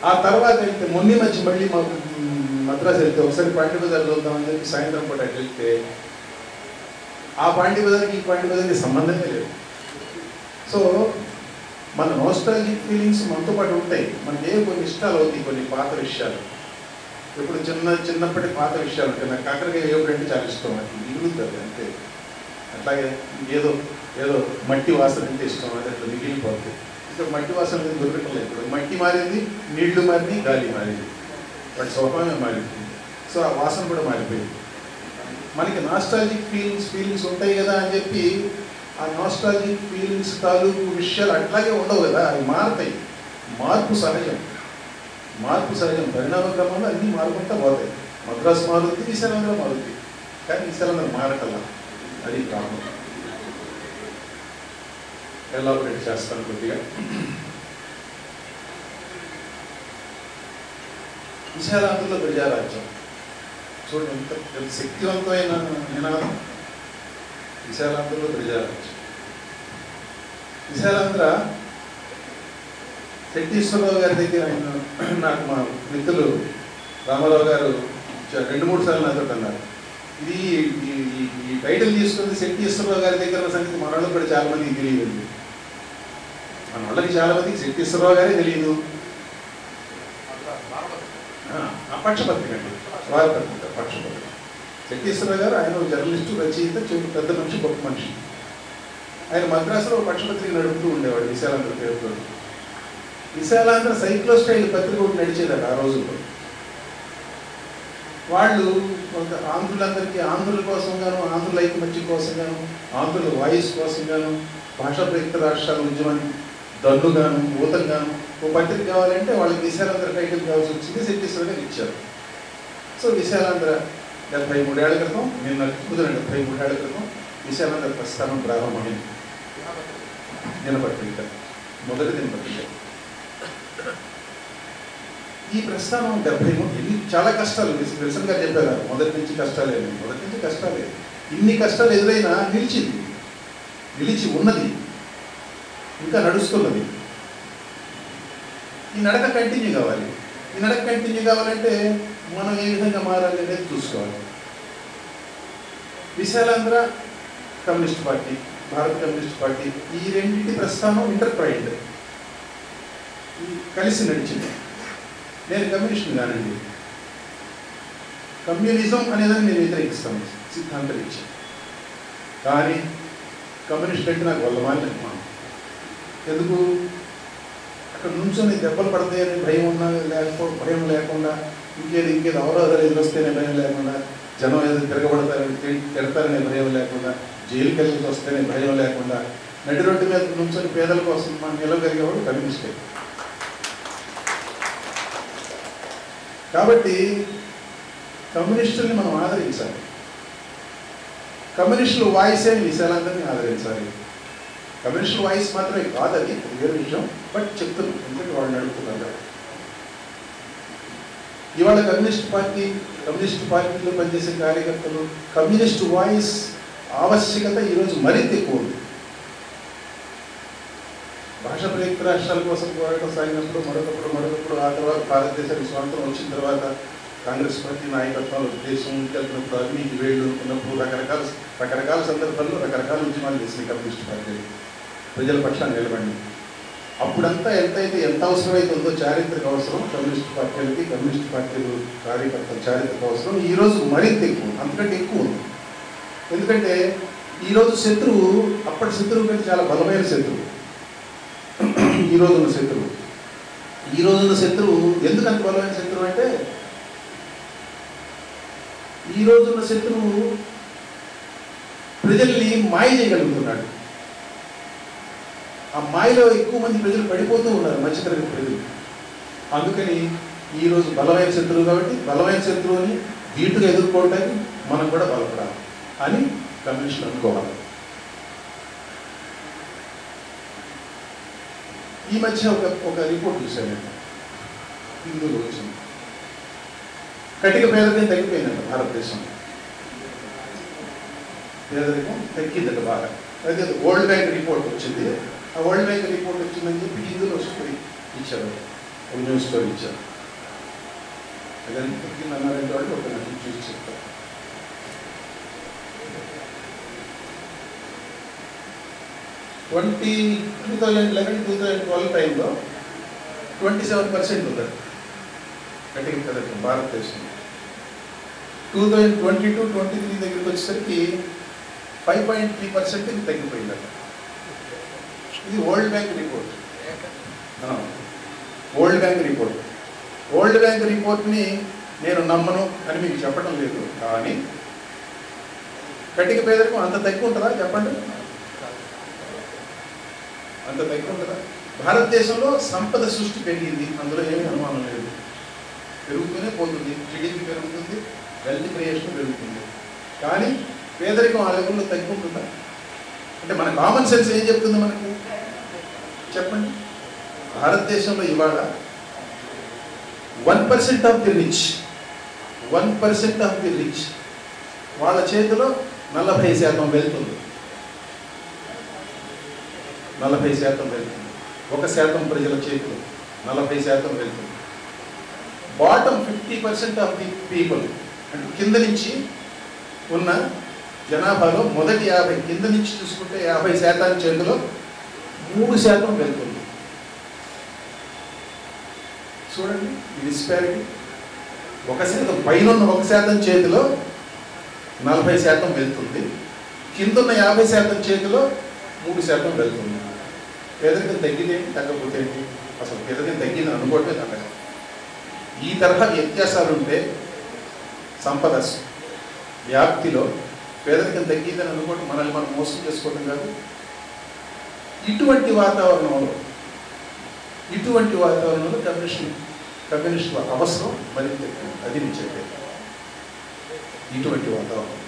ఆ తర్వాత వెళ్తే మొన్న మధ్య మళ్ళీ మాకు మద్రాసు వెళ్తే ఒకసారి పాండి బజార్ చూద్దామని చెప్పి సాయంత్రం పూట వెళ్తే ఆ పాండి బజార్కి ఈ పాండి బజార్కి సంబంధమే లేదు. సో మన నోస్టాలజిక్ ఫీలింగ్స్ మనతో పాటు ఉంటాయి. మనకి కొన్ని ఇష్టాలు అవుతాయి, కొన్ని పాత విషయాలు. ఇప్పుడు చిన్నప్పటి పాత విషయాలు ఉంటాయి. నాకు కాకరకాయ వేపుడంటే చాలా ఇష్టం, అది మిగులుతుంది అంతే. అట్లాగే ఏదో మట్టి వాసన అంటే ఇష్టం, అది అట్లా మిగిలిపోతుంది. ఇక్కడ మట్టి వాసన అనేది దొరకట్లేదు. ఇప్పుడు మట్టి మారింది, నీళ్లు మారింది, గాలి మారింది, వాటి స్వభావమే మారిపోయింది. సో ఆ వాసన కూడా మారిపోయింది. మనకి నాస్టాలజిక్ ఫీలింగ్స్ ఉంటాయి కదా అని చెప్పి ఆ నాస్టాలజిక్ ఫీలింగ్స్ తాలూకు విషయాలు అట్లాగే ఉండవు కదా, అవి మారుతాయి. మార్పు సహజం. పరిణామ క్రమంలో అన్నీ మారుకుంటా పోతాయి. మద్రాసు మారుతుంది, విశాలాంధ్ర మారుతుంది, కానీ విశాలాంధ్ర మారటల్లా. అది ప్రాబ్లం. ఎలాబొరేట్ చేస్తాను కొద్దిగా. విశాలాంధ్రలో ప్రజారాజ్యం చూడండి, ఎంత శక్తివంతమైన నినాదం. విశాలాంధ్రలో ప్రజారాజ్యం. విశాలాంధ్ర శెట్టీశ్వరరావు గారి దగ్గర నాకు మా మిత్రులు రామారావు గారు 2-3 సార్లు నాతో అన్నారు, ఇది ఈ టైటిల్ తీసుకుంది శెట్టీశ్వరరావు గారి దగ్గర ఉన్న సంగతి మన వాళ్ళకి కూడా చాలా మందికి తెలియదు. మన వాళ్ళకి చాలా మందికి శెట్టీశ్వరరావు గారే తెలియదు. పక్షపత్రిక అండి, వారపత్రిక పక్షపత్రిక. శెట్టీశ్వరరావు గారు ఆయన జర్నలిస్టు, రచయిత, పెద్ద మనిషి, గొప్ప మనిషి. ఆయన మద్రాసులో పక్షపత్రిక నడుపుతూ ఉండేవాడు విశాలాంధ్ర పేరుతో. విశాలాంధ్ర సైక్లో స్టైల్ పత్రిక ఒకటి నడిచేదట ఆ రోజుల్లో. వాళ్ళు ఆంధ్రులందరికీ, ఆంధ్రుల కోసం గాను, ఆంధ్రుల ఐకమత్యం కోసం గాను, ఆంధ్రుల వాయిస్ కోసం గాను, భాషా ప్రయుక్త రాష్ట్రాల ఉద్యమాన్ని దన్నుగాను, ఊతంగాను ఓ పత్రిక కావాలంటే వాళ్ళకి విశాలాంధ్ర టైటిల్ కావాల్సి వచ్చింది. శెట్టీశ్వర గారు ఇచ్చారు. సో విశాలాంధ్ర 73 ఏళ్ల క్రితం, నిన్న 73 ఏళ్ల క్రితం విశాలాంధ్ర ప్రస్థానం ప్రారంభమైంది. దినపత్రిక, మొదటి దినపత్రిక. ఈ ప్రస్థానం 73 చాలా కష్టాలు విల్సన్ గారు చెప్పారు. మొదటి నుంచి కష్టాలే. ఇన్ని కష్టాలు ఎదురైనా నిలిచి ఉన్నది, ఇంకా నడుస్తున్నది. ఈ నడక కంటిన్యూ కావాలి. ఈ నడక కంటిన్యూ కావాలంటే మనం ఏ విధంగా మారాలి అనేది చూసుకోవాలి. విశాలాంధ్ర కమ్యూనిస్ట్ పార్టీ, భారత కమ్యూనిస్ట్ పార్టీ, ఈ రెండింటి ప్రస్థానం ఇంటర్ప్రైడ్, కలిసి నడిచింది. నేను కమ్యూనిస్ట్ని కానండి. కమ్యూనిజం అనేదాన్ని నేను వ్యతిరేకిస్తాను సిద్ధాంతం ఇచ్చి. కానీ కమ్యూనిస్ట్ అంటే నాకు వల్లమాలి అనుకున్నాను. ఎందుకు? అక్కడ నుంచొని దెబ్బలు పడతాయని భయం లేకుండా, ఇంకేదో అవరోధాలు ఎదురొస్తేనే భయం లేకుండా, జనం ఏదో తిరగబడతారని తిడతారనే భయం లేకుండా, జైలుకి వెళ్ళి వస్తేనే భయం లేకుండా, నడి రోడ్డు మీద నుంచొని పేదల కోసం మనం నిలవగలిగేవాడు కమ్యూనిస్టే. కాబట్టి కమ్యూనిస్టుల్ని మనం ఆదరించాలి. కమ్యూనిస్టుల వాయిసే విశాలాంధ్రని ఆదరించాలి. కమ్యూనిస్టుల వాయిస్ మాత్రమే కాదు, అది వేరే విషయం. బట్ చెప్తున్నాం, ఎందుకంటే వాళ్ళు నడుపుతున్నారు. ఇవాళ కమ్యూనిస్ట్ పార్టీలో పనిచేసే కార్యకర్తలు కమ్యూనిస్ట్ వాయిస్ ఆవశ్యకత ఈరోజు మరింత ఎక్కువ ఉంది. భాషా ప్రయుక్త రాష్ట్రాల కోసం పోరాటం సాగినప్పుడు మరొకప్పుడు ఆ తర్వాత భారతదేశానికి స్వాతంత్రం వచ్చిన తర్వాత కాంగ్రెస్ పార్టీ నాయకత్వాలు దేశం వెళ్తున్నప్పుడు, అవినీతి వేళ్ళు ఉన్నప్పుడు రకరకాల సందర్భాల్లో రకరకాల ఉద్యమాలు చేసిన కమ్యూనిస్ట్ పార్టీలు ప్రజల పక్షాన్ని నిలబడి. అప్పుడంతా ఎంత అవసరమైతే ఉందో చారిత్రక అవసరం కమ్యూనిస్ట్ పార్టీలకి, కమ్యూనిస్ట్ పార్టీలు కార్యకర్తల చారిత్రక అవసరం ఈరోజు మరింత ఎక్కువ, అంతకంటే ఎక్కువ ఉంది. ఎందుకంటే ఈరోజు శత్రువు అప్పటి శత్రువు కంటే చాలా బలమైన శత్రువు. ఈరోజు ఉన్న శత్రువు ఎందుకు అంత బలమైన శత్రువు అంటే, ఈరోజున్న శత్రువు ప్రజల్ని మాయ చేయగలుగుతున్నాడు. ఆ మాయలో ఎక్కువ మంది ప్రజలు పడిపోతూ ఉన్నారు, మధ్యతరగతి ప్రజలు. అందుకని ఈరోజు బలమైన శత్రువు కాబట్టి బలమైన శత్రువుని ధీటుగా ఎదుర్కోవడానికి మనం కూడా బలపడాలి అని కమ్యూనిస్టులు అనుకోవాలి. ఈ మధ్య ఒక రిపోర్ట్ చూశాను నేను, హిందువులు వచ్చింది. కటిక పేదరికం తగ్గిపోయిందంట భారతదేశంలో. పేదరికం తగ్గిందట బాగా. అయితే వరల్డ్ బ్యాంక్ రిపోర్ట్ వచ్చింది. ఆ వరల్డ్ బ్యాంక్ రిపోర్ట్ వచ్చిందని చెప్పి హిందువులు స్టోరీ ఇచ్చారు, ఒక న్యూస్ స్టోరీ ఇచ్చారు. అదే తగ్గిందన్నారంటే వాళ్ళు ఒక చూసి చెప్తారు. 2011-2012 టైంలో 27% ఉంది కటిక పేదరికం భారతదేశంలో. 2022-23 దగ్గరికి వచ్చేసరికి 5.3% తగ్గిపోయిందట. ఇది world bank report. World bank రిపోర్ట్ని నేను నమ్మను అని మీకు చెప్పడం లేదు, కానీ కటిక పేదరికం అంత తక్కువ ఉంటుందా చెప్పండి? అంత తక్కువ ఉంటుందా? భారతదేశంలో సంపద సృష్టి పెరిగింది, అందులో ఏమీ అనుమానం లేదు. పెరుగుతూనే పోతుంది, జీడీపీ పెరుగుతుంది, వెల్త్ క్రియేషన్ పెరుగుతుంది. కానీ పేదరికం ఆ లెవెల్లో తగ్గుతుందా? అంటే మన కామన్ సెన్స్ ఏం చెప్తుంది మనకు చెప్పండి? భారతదేశంలో ఇవాళ 1% ఆఫ్ ది రిచ్ వాళ్ళ చేతిలో 40% వెళ్తుంది. 40% వెళ్తుంది. 1% ప్రజల చేతిలో 40% వెళ్తుంది. బాటమ్ 50% ఆఫ్ ది పీపుల్, అంటే కింద నుంచి ఉన్న జనాభాలో మొదటి 50, కింద నుంచి చూసుకుంటే 50% చేతిలో 3% వెళ్తుంది. చూడండి ఈ డిస్పారిటీ. 1% పైన ఉన్న 1% చేతిలో 40% వెళ్తుంది, కింద ఉన్న 50% చేతిలో 3% వెళ్తుంది. పేదరికం తగ్గిదేంటి, తగ్గకపోతే ఏంటి? అసలు పేదరికం తగ్గింది అనుకోవటమే తగ్గదు. ఈ తరహా వ్యత్యాసాలు ఉంటే సంపద వ్యాప్తిలో పేదరికం తగ్గిందని అనుకోవటం మనల్ని మనం మోసం చేసుకోవటం కాదు. ఇటువంటి వాతావరణంలో కమ్యూనిస్టుల అవసరం మరింత ఎక్కువ. అది నేను చెప్పేది. ఇటువంటి వాతావరణం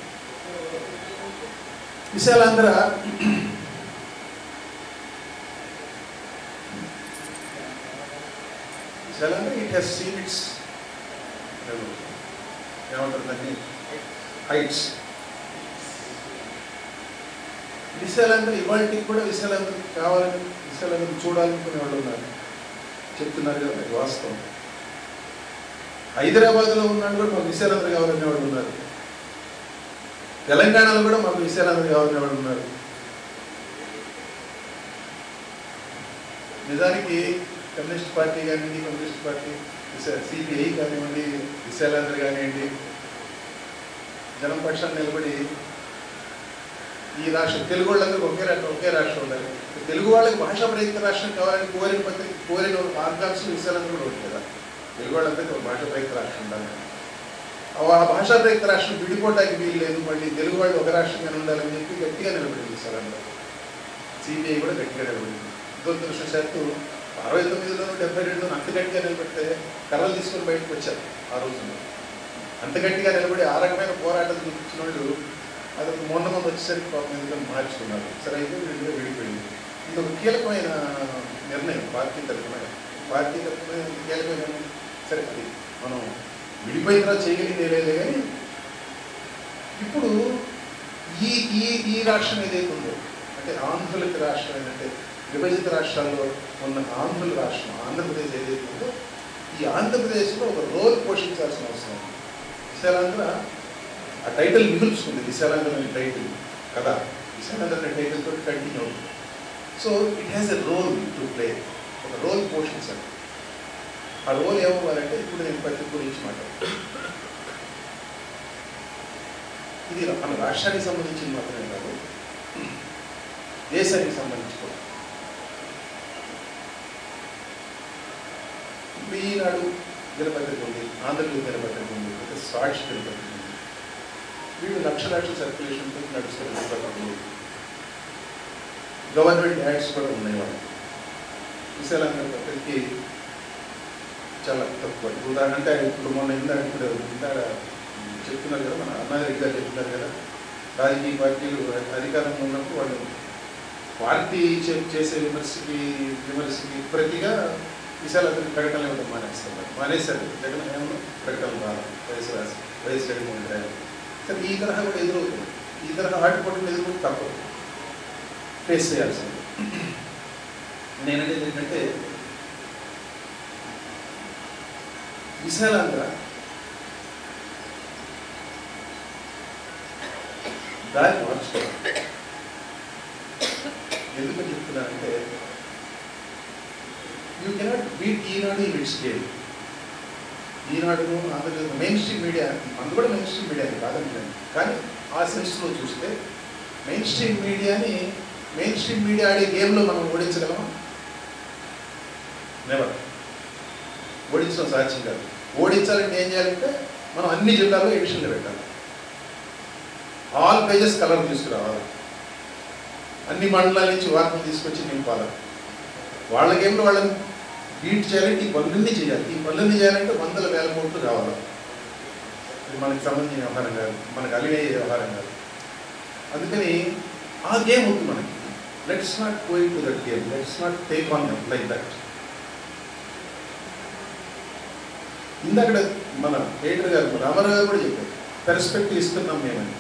Visalandhra it has seen its ఏమంటారు దాన్ని హైట్స్. విశాలాంధ్ర ఇవాళకి కూడా విశాలాంధ్రకి కావాలని, విశాలాంధ్ర చూడాలనుకునే వాళ్ళు ఉన్నారు, చెప్తున్నారు కదా, వాస్తవం. హైదరాబాద్లో ఉన్నాడు కూడా మాకు విశాలాంధ్ర కావాలనే వాళ్ళు ఉన్నారు, తెలంగాణలో కూడా మాకు విశాలాంధ్ర కావాలనే వాళ్ళు ఉన్నారు. నిజానికి కమ్యూనిస్ట్ పార్టీ కానివ్వండి, కమ్యూనిస్ట్ పార్టీ సిపిఐ కానివ్వండి, విశాలాంధ్ర కానివ్వండి, జనం పక్షాన్ని నిలబడి ఈ రాష్ట్రం తెలుగు వాళ్ళందరికీ ఒకే రాష్ట్రం ఉండాలి. తెలుగు వాళ్ళకి భాషా ప్రయుక్త రాష్ట్రం కావాలని కోరిన ఆర్గాన్స్ విశాలాంధ్ర కూడా ఉంటుంది కదా. తెలుగు వాళ్ళందరికీ ఒక భాషా ప్రయుక్త రాష్ట్రం ఉండాలి. ఆ భాషా ప్రయుక్త రాష్ట్రం విడిపోవడానికి వీలు లేదు, మళ్ళీ తెలుగు వాళ్ళు ఒక రాష్ట్రంగానే ఉండాలని చెప్పి గట్టిగా నిలబడింది విశాలాంధ్ర. సిపిఐ కూడా గట్టిగా నిలబడింది. దురదృష్టవశాత్తు 69లో 72లో అంత గట్టిగా నిలబడితే కర్రలు తీసుకొని బయటకు వచ్చారు ఆ రోజుల్లో. అంత గట్టిగా నిలబడి ఆ రకమైన పోరాటం చూపించిన వాళ్ళు అది మొన్న వచ్చేసరికి పాపం ఎందుకని మార్చుకున్నారు. సరే అయితే వీళ్ళలో విడిపోయింది. ఇది ఒక కీలకమైన నిర్ణయం పార్టీ తరఫున కీలకమైన. సరే అది మనం విడిపోయిన తర్వాత చేయగలిగింది లేదు, కానీ ఇప్పుడు ఈ రాష్ట్రం ఏదైతే ఉందో, అంటే ఆంధ్రులకి రాష్ట్రం ఏంటంటే విభజిత రాష్ట్రాల్లో ఉన్న ఆంధ్రుల రాష్ట్రం ఆంధ్రప్రదేశ్ ఏదైతే ఉందో, ఈ ఆంధ్రప్రదేశ్లో ఒక రోల్ పోషించాల్సిన అవసరం ఉంది. విశాలాంధ్ర ఆ టైటిల్ మిగుల్చుకుంది, విశాలాంధ్ర అనే టైటిల్ కదా, విశాలాంధ్ర అనే టైటిల్ తోటి కంటిన్యూ అవుతుంది. So it has a role to play. ఒక రోల్ పోషించాలి. ఆ రోల్ ఏమవ్వాలంటే ఇప్పుడు నేను పత్రిక గురించి మాట్లాడుతాను. ఇది మన రాష్ట్రానికి సంబంధించింది మాత్రమే కాదు, దేశానికి సంబంధించి కూడా. ఇప్పుడు ఈనాడు దినపత్రిక ఉంది, ఆంధ్రజ్యోతి దినపత్రిక ఉంది, సాక్షి దినపత్రిక ఉంది. వీళ్ళు లక్షల సర్క్యులేషన్తో నడుస్తున్న దినపత్రికలు, గవర్నమెంట్ యాడ్స్ కూడా ఉన్నాయి. వాళ్ళు విశాలంగా పత్రికకి చాలా తక్కువ. ఉదాహరణ అంటే ఇప్పుడు మొన్న ఇందాక చెప్తున్నారు కదా, మన అన్నారెడ్డి గారు చెప్తున్నారు కదా, రాజకీయ పార్టీలు అధికారంలో ఉన్నప్పుడు వాళ్ళు పార్టీ చేసే విమర్శకి ప్రతిగా విశాలందరికీ ప్రకటనలు ఇవ్వడం మానేస్తారు. మానేశారు. జగన్ హయాంలో ప్రకటనలు రాదు, వైఎస్ జగన్మోహన్ రెడ్డి. కానీ ఈ తరహా కూడా ఎదురవుతుంది. ఈ తరహా ఆటపోటీలు ఎదుర్కొంటే తప్పదు, ఫేస్ చేయాల్సింది. నేననేది ఏంటంటే విశాలాంధ్ర దాన్ని మార్చుకోవాలి. ఎందుకని చెప్తున్నానంటే you cannot beat Eenadu in it's scale. ఈనాడును Andhra Pradesh main stream media, అందు కూడా మెయిన్ స్ట్రీమ్ మీడియా కాదంటాను, కానీ ఆ సెన్స్లో చూస్తే మెయిన్ స్ట్రీమ్ మీడియాని మెయిన్ స్ట్రీమ్ మీడియా ఆడే గేమ్లో మనం ఓడించగలమా? నెవర్. ఓడించడం సాధ్యం కాదు. ఓడించాలంటే ఏం చేయాలంటే మనం అన్ని జిల్లాల్లో ఎడిషన్లు పెట్టాలి, ఆల్ పేజెస్ కలర్ తీసుకురావాలి, అన్ని మండలాల నుంచి వార్తలు తీసుకొచ్చి నింపాలి. వాళ్ళ గేమ్లో వాళ్ళని బీట్ చేయాలంటే ఈ పనులన్నీ చేయాలి. ఈ పనులన్నీ చేయాలంటే 100,000 కోట్లు కావాలి. ఇది మనకి సంబంధించిన వ్యవహారం కాదు, మనకు అలిగే వ్యవహారం కాదు. అందుకని ఆ గేమ్ ఉంది మనకి. Let's not go to that game, let's not take on that like that. ఇందాక మన ఎడిటర్ గారు రామారావు గారు కూడా చెప్పారు, పెర్స్పెక్టివ్ ఇస్తున్నాం మేమని.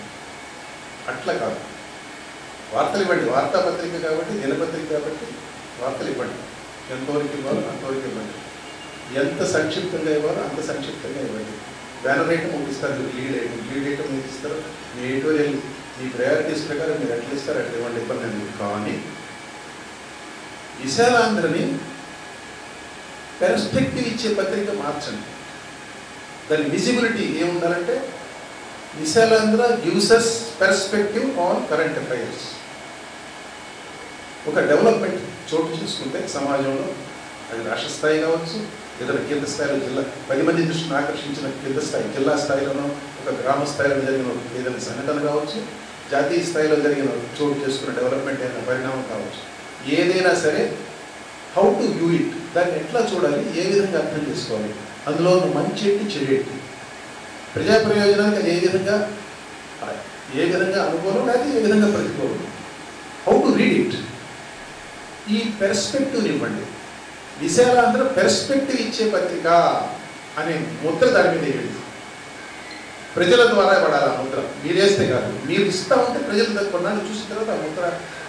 అట్లా కాదు, వార్తలు ఇవ్వండి. వార్తాపత్రిక కాబట్టి, దినపత్రిక కాబట్టి వార్తలు ఇవ్వండి. ఎంతవరకు ఇవ్వాలో అంతవరకు ఇవ్వండి. ఎంత సంక్షిప్తంగా ఇవ్వాలో అంత సంక్షిప్తంగా ఇవ్వండి. బ్యానర్ ఐటమ్ ఒకటి ఇస్తారు, లీడ్ ఐటమ్ మీరు ఇస్తారు. మీ ఎడిటోరియల్ మీ ప్రయారిటీస్ ప్రకారం మీరు ఎట్లా ఇస్తారు అట్లా ఇవ్వండి, ఇబ్బంది లేదు. కానీ విశాలాంధ్రని పెర్స్పెక్టివ్ ఇచ్చే పత్రిక మార్చండి. దాని విజిబిలిటీ ఏముండాలంటే Visalandhra gives us perspective on current affairs. ఒక డెవలప్మెంట్ చోటు చేసుకుంటే సమాజంలో, అది రాష్ట్ర స్థాయి కావచ్చు, ఏదైనా కేంద్ర స్థాయిలో జిల్లా 10 మంది దృష్టిని ఆకర్షించిన కింద స్థాయి, జిల్లా స్థాయిలోనో ఒక గ్రామ స్థాయిలో జరిగిన ఏదైనా సంఘటన కావచ్చు, జాతీయ స్థాయిలో జరిగిన చోటు చేసుకున్న డెవలప్మెంట్ అయిన పరిణామం కావచ్చు. ఏదైనా సరే హౌ టు వ్యూ ఇట్, దాన్ని ఎట్లా చూడాలి, ఏ విధంగా అర్థం చేసుకోవాలి, అందులో మంచి ఏంటి చెడు ఏంటి, ప్రజా ప్రయోజనానికి అది ఏ విధంగా అనుకూలం లేకపోతే ఏ విధంగా ప్రతికూలం, హౌ టు రీడ్ ఇట్. ఈ పెర్స్పెక్టివ్ని ఇవ్వండి. విశాలాంధ్ర పెర్స్పెక్టివ్ ఇచ్చే పత్రిక అనే ముద్ర దాని మీద వేయండి. ప్రజల ద్వారా పడాలి ఆ ముద్ర, మీరు వేస్తే కాదు. మీరు ఇస్తూ ఉంటే ప్రజలు కొన్నాళ్ళు చూసిన తర్వాత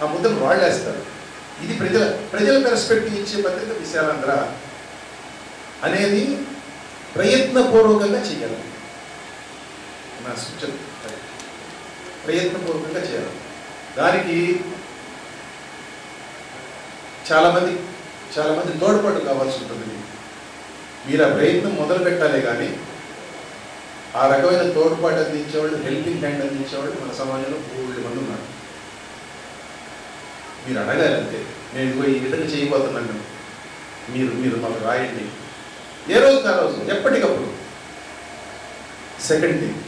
ఆ ముద్రను వాళ్ళేస్తారు. ఇది ప్రజల పెర్స్పెక్టివ్ ఇచ్చే పత్రిక విశాలాంధ్ర అనేది ప్రయత్నపూర్వకంగా చేయాలి. నా సూచన ప్రయత్నపూర్వకంగా చేయాలి. దానికి చాలామంది తోడ్పాటు కావాల్సి ఉంటుంది. మీరు ఆ ప్రయత్నం మొదలు పెట్టాలి. కానీ ఆ రకమైన తోడ్పాటు అందించేవాళ్ళు, హెల్పింగ్ హ్యాండ్ అందించేవాళ్ళు మన సమాజంలో 3 మంది ఉన్నారు. మీరు అడగాలి అంతే, నేను ఈ విధంగా చేయబోతున్నాను, మీరు మాకు రాయండి. ఏ రోజు ఆ రోజు ఎప్పటికప్పుడు. సెకండ్ థింగ్,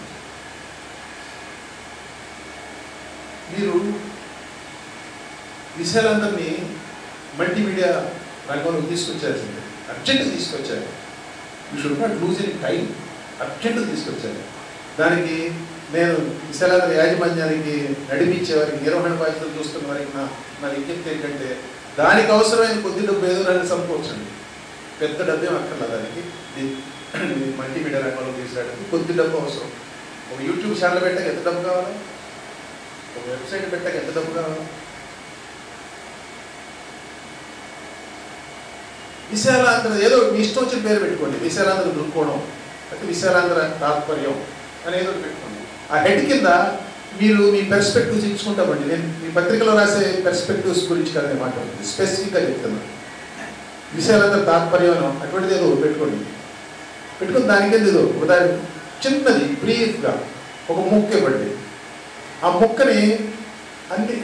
మీరు విశాలాంధ్రని మల్టీమీడియా రంగంలో తీసుకొచ్చాల్సిందే, అర్జెంటుగా తీసుకొచ్చారు. You should not lose any time, అర్జెంటుగా తీసుకొచ్చారు. దానికి నేను విశాలాంధ్ర యాజమాన్యానికి నడిపించే వారికి, నిర్వహణ బాధ్యతలు చూస్తున్న వారికి నా విజ్ఞప్తి ఏంటంటే, దానికి అవసరమైన కొద్ది డబ్బు ఏదో నన్ను సంపూర్చండి. పెద్ద డబ్బు ఏం అక్కర్లా. దానికి మల్టీమీడియా రంగంలో తీసుకురావడానికి కొద్ది డబ్బు అవసరం. ఒక యూట్యూబ్ ఛానల్ పెట్టాక ఎంత డబ్బు కావాలి, ఒక వెబ్సైట్ పెట్టాక ఎంత డబ్బు కావాలి. విశాలాంధ్ర ఏదో మీ ఇష్టం వచ్చిన పేరు పెట్టుకోండి, విశాలాంధ్ర దృక్కోణం అంటే విశాలాంధ్ర తాత్పర్యం అనేది పెట్టుకోండి. ఆ హెడ్ కింద మీరు మీ పెర్స్పెక్టివ్స్ ఇచ్చుకుంటామండి. నేను మీ పత్రికలో రాసే పెర్స్పెక్టివ్స్ గురించి కదా నేను మాట్లాడుతుంది, స్పెసిఫిక్గా చెప్తున్నాను. విషయాలందరూ తాత్పర్యం అటువంటిది ఏదో పెట్టుకుని దానికేది ఏదో ఉదాహరణ చిన్నది బ్రీఫ్గా ఒక ముక్క ఇవ్వండి. ఆ ముక్కని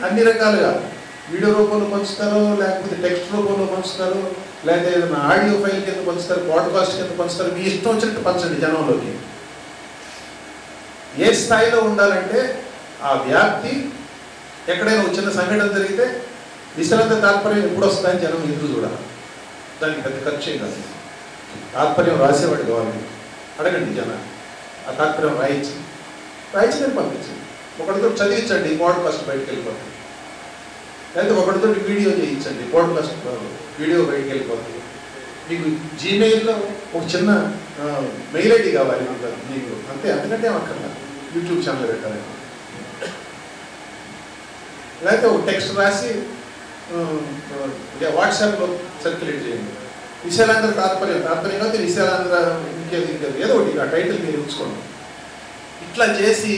అన్ని రకాలుగా వీడియో రూపంలో పంచుతారో, లేకపోతే టెక్స్ట్ రూపంలో పంచుతారో, లేకపోతే ఏదైనా ఆడియో ఫైల్ కింద పంచుతారు, పాడ్కాస్ట్ కింద పంచుతారు, మీ ఇష్టం వచ్చినట్టు పంచండి జనంలోకి. ఏ స్థాయిలో ఉండాలంటే ఆ వ్యాప్తి ఎక్కడైనా ఒక చిన్న సంఘటన జరిగితే విశాలంత తాత్పర్యం ఎప్పుడు వస్తుందని జనం ఎదురు చూడాలి. దానికి పెద్ద ఖర్చు ఏం కాదు. తాత్పర్యం రాసేవాడు కావాలి, అడగండి జనాన్ని. ఆ తాత్పర్యం రాయించని పంపించండి. ఒకటితో చదివించండి, పాడ్కాస్ట్ బయటకు వెళ్ళిపోతుంది. లేకపోతే ఒకటితో వీడియో చేయించండి, పాడ్కాస్ట్ వీడియో బయటకు వెళ్ళిపోతుంది. మీకు జీమెయిల్లో ఒక చిన్న మెయిల్ ఐడి కావాలి మీకు, అంతే. అంతకంటే అక్కర్లేదు. యూట్యూబ్ ఛానల్ పెట్టాలండి. లేకపోతే ఒక టెక్స్ట్ రాసి వాట్సాప్లో సర్క్యులేట్ చేయండి. విశాలాంధ్ర తాత్పర్యం కాదు, విశాలాంధ్ర ఇంకేది ఏదో ఒకటి ఆ టైటిల్ మీరు ఉంచుకోండి. ఇట్లా చేసి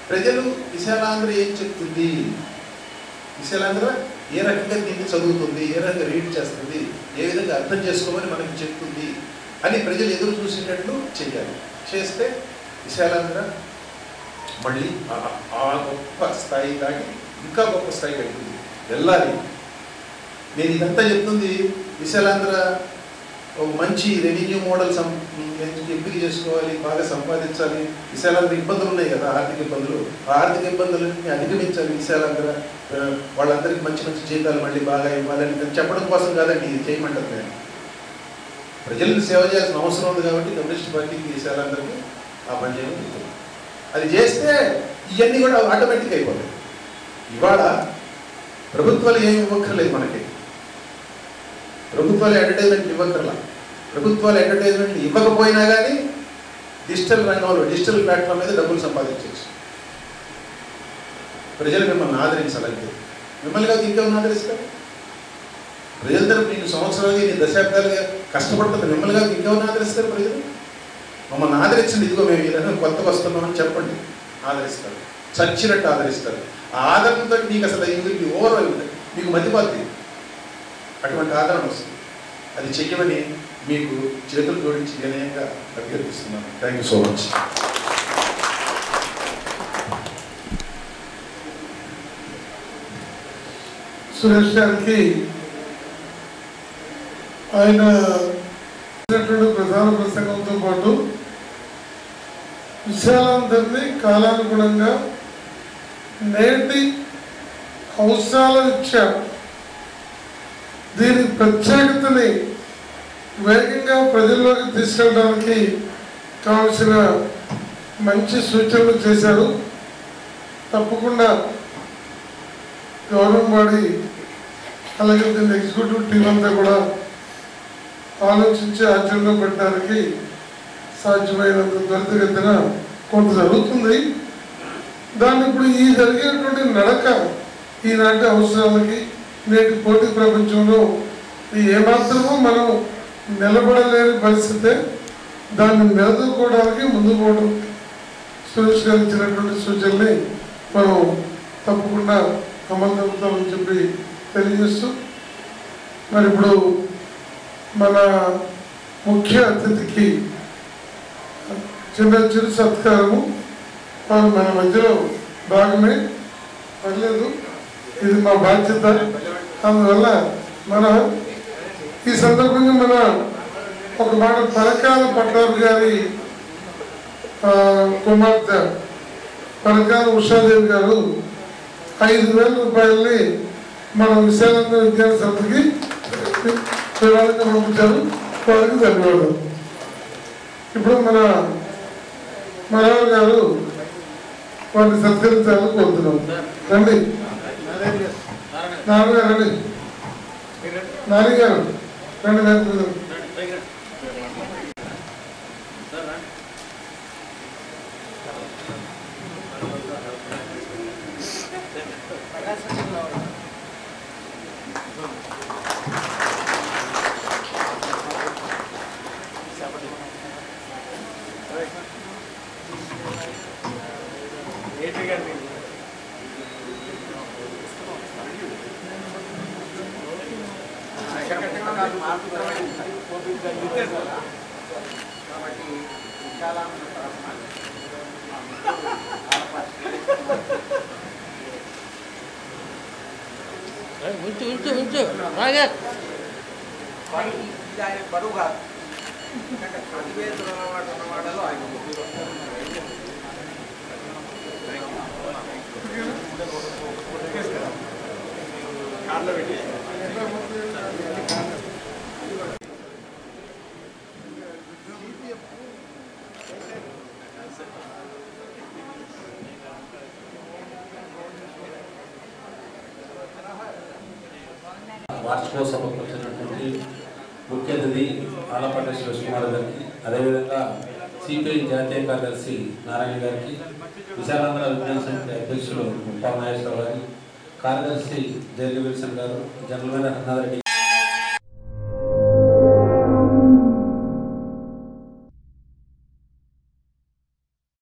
ప్రజలు విశాలాంధ్ర ఏం చెప్తుంది, విశాలాంధ్ర ఏ రకంగా దీన్ని చదువుతుంది, ఏ రకంగా రీడ్ చేస్తుంది, ఏ విధంగా అర్థం చేసుకోమని మనకి చెప్తుంది అని ప్రజలు ఎదురు చూసేటట్లు చేయాలి. చేస్తే విశాలాంధ్ర మళ్ళీ ఆ గొప్ప స్థాయి దాటి ఇంకా గొప్ప స్థాయి వెళ్తుంది, వెళ్ళాలి. నేను ఇదంతా చెప్తుంది విశాలాంధ్ర ఒక మంచి రెవెన్యూ మోడల్ ఎంపిక చేసుకోవాలి, బాగా సంపాదించాలి. విశాలాంధ్ర ఇబ్బందులు ఉన్నాయి కదా, ఆర్థిక ఇబ్బందులు. ఆ ఆర్థిక ఇబ్బందులన్నీ అధిగమించాలి విశాలాంధ్ర. వాళ్ళందరికీ మంచి మంచి జీతాలు మళ్ళీ బాగా ఇవ్వాలని చెప్పడం కోసం కాదండి ఇది చేయమంటారు. నేను ప్రజలకు సేవ చేయాల్సిన అవసరం ఉంది కాబట్టి కమ్యూనిస్ట్ పార్టీకి విశాలాంధ్రకి ఆ పని చేయడం. అది చేస్తే ఇవన్నీ కూడా ఆటోమేటిక్ అయిపోతాయి. ఇవాళ ప్రభుత్వాలు ఏమి ఇవ్వక్కర్లేదు మనకి, ప్రభుత్వాలు అడ్వర్టైజ్మెంట్ ఇవ్వక్కర్లా. ప్రభుత్వాలు అడ్వర్టైజ్మెంట్ ఇవ్వకపోయినా కానీ డిజిటల్ రంగంలో, డిజిటల్ ప్లాట్ఫామ్ మీద డబ్బులు సంపాదించవచ్చు. ప్రజలు మిమ్మల్ని ఆదరించాలంటే, మిమ్మల్ని కాదు ఇంకెవరిని ఆదరిస్తారు? ప్రజల తరపు నేను సంవత్సరాలుగా, నేను దశాబ్దాలుగా కష్టపడుతున్న మిమ్మల్ని కాదు ఇంకెవరిని ఆదరిస్తారు? ప్రజలు మమ్మల్ని ఆదరించండి, ఇదిగో మేము ఈ రకంగా కొత్తగా వస్తున్నామని చెప్పండి, ఆదరిస్తారు. చచ్చినట్టు ఆదరిస్తారు. ఆ ఆదరణతో మీకు అసలు ఇందుకు ఓవర్ మీకు మతిపోతుంది, అటువంటి ఆదరణ వస్తుంది. అది చెయ్యమని మీకు చేతులు జోడించి వినయంగా అభ్యర్థిస్తున్నాను. Thank you so much. Suresh గారికి ఆయన ప్రధాన ప్రసంగంతో పాటు విశాలాంధ్రని కాలానుగుణంగా నేటి అవసరాల రీత్యా దీని ప్రత్యేకతని వేగంగా ప్రజల్లోకి తీసుకెళ్ళడానికి కావలసిన మంచి సూచనలు చేశారు. తప్పకుండా గౌరవవాడి అలాగే దీని ఎగ్జిక్యూటివ్ టీం అంతా కూడా ఆలోచించి ఆచరణలో పెట్టడానికి సాధ్యమైనంత త్వరితగతిన కొంత జరుగుతుంది. దాన్ని ఇప్పుడు ఈ జరిగేటువంటి నడక ఈనాటి అవసరాలకి, నేటి పోటీ ప్రపంచంలో ఏమాత్రమో మనం నిలబడలేని పరిస్థితే. దాన్ని నిలదొక్కోవడానికి ముందు పోవడం సురేష్ గారు ఇచ్చినటువంటి సూచనల్ని మనం తప్పకుండా అమలు జరుగుతామని చెప్పి తెలియజేస్తూ, మరి ఇప్పుడు మన ముఖ్య అతిథికి చిరు సత్కారము వారు మన మధ్యలో భాగమే, పర్లేదు, ఇది మా బాధ్యత. అందువల్ల మన ఈ సందర్భంగా మన ఒక మాట పరకాల పట్టారు గారి కుమార్తె పరకాల ఉషాదేవి గారు 5,000 రూపాయలని మన విశాలాంధ్ర విజ్ఞాన సంస్థకి వివరంగా పంపించారు. వారికి ధన్యవాదాలు. ఇప్పుడు మన మనోహర్ గారు వారిని సత్కరించాలని కోరుతున్నాం. రండి నాన్న గారు, రండి నాని గారు, రండి గారు. కాబట్టి చాలా ఉంచు ఉంచు ఉంచు రాగా ఇది ఆయన బరువు కాదు, ఎందుకంటే పదివేలు ఉన్నవాడలో ఆయన వార్షికోత్సవం వచ్చినటువంటి ముఖ్య అతిథి ఆలపాటి శివకుమార్ గారికి, అదేవిధంగా సిపిఐ జాతీయ కార్యదర్శి నారాయణ గారికి, విశాలాంధ్ర విజ్ఞాన సమితి అధ్యక్షులు ముప్పా నాగేశ్వరరావు గారి, కార్యదర్శి జయలి విల్సన్ గారు, జనరల్ మేనేజర్ హన్నారెడ్డి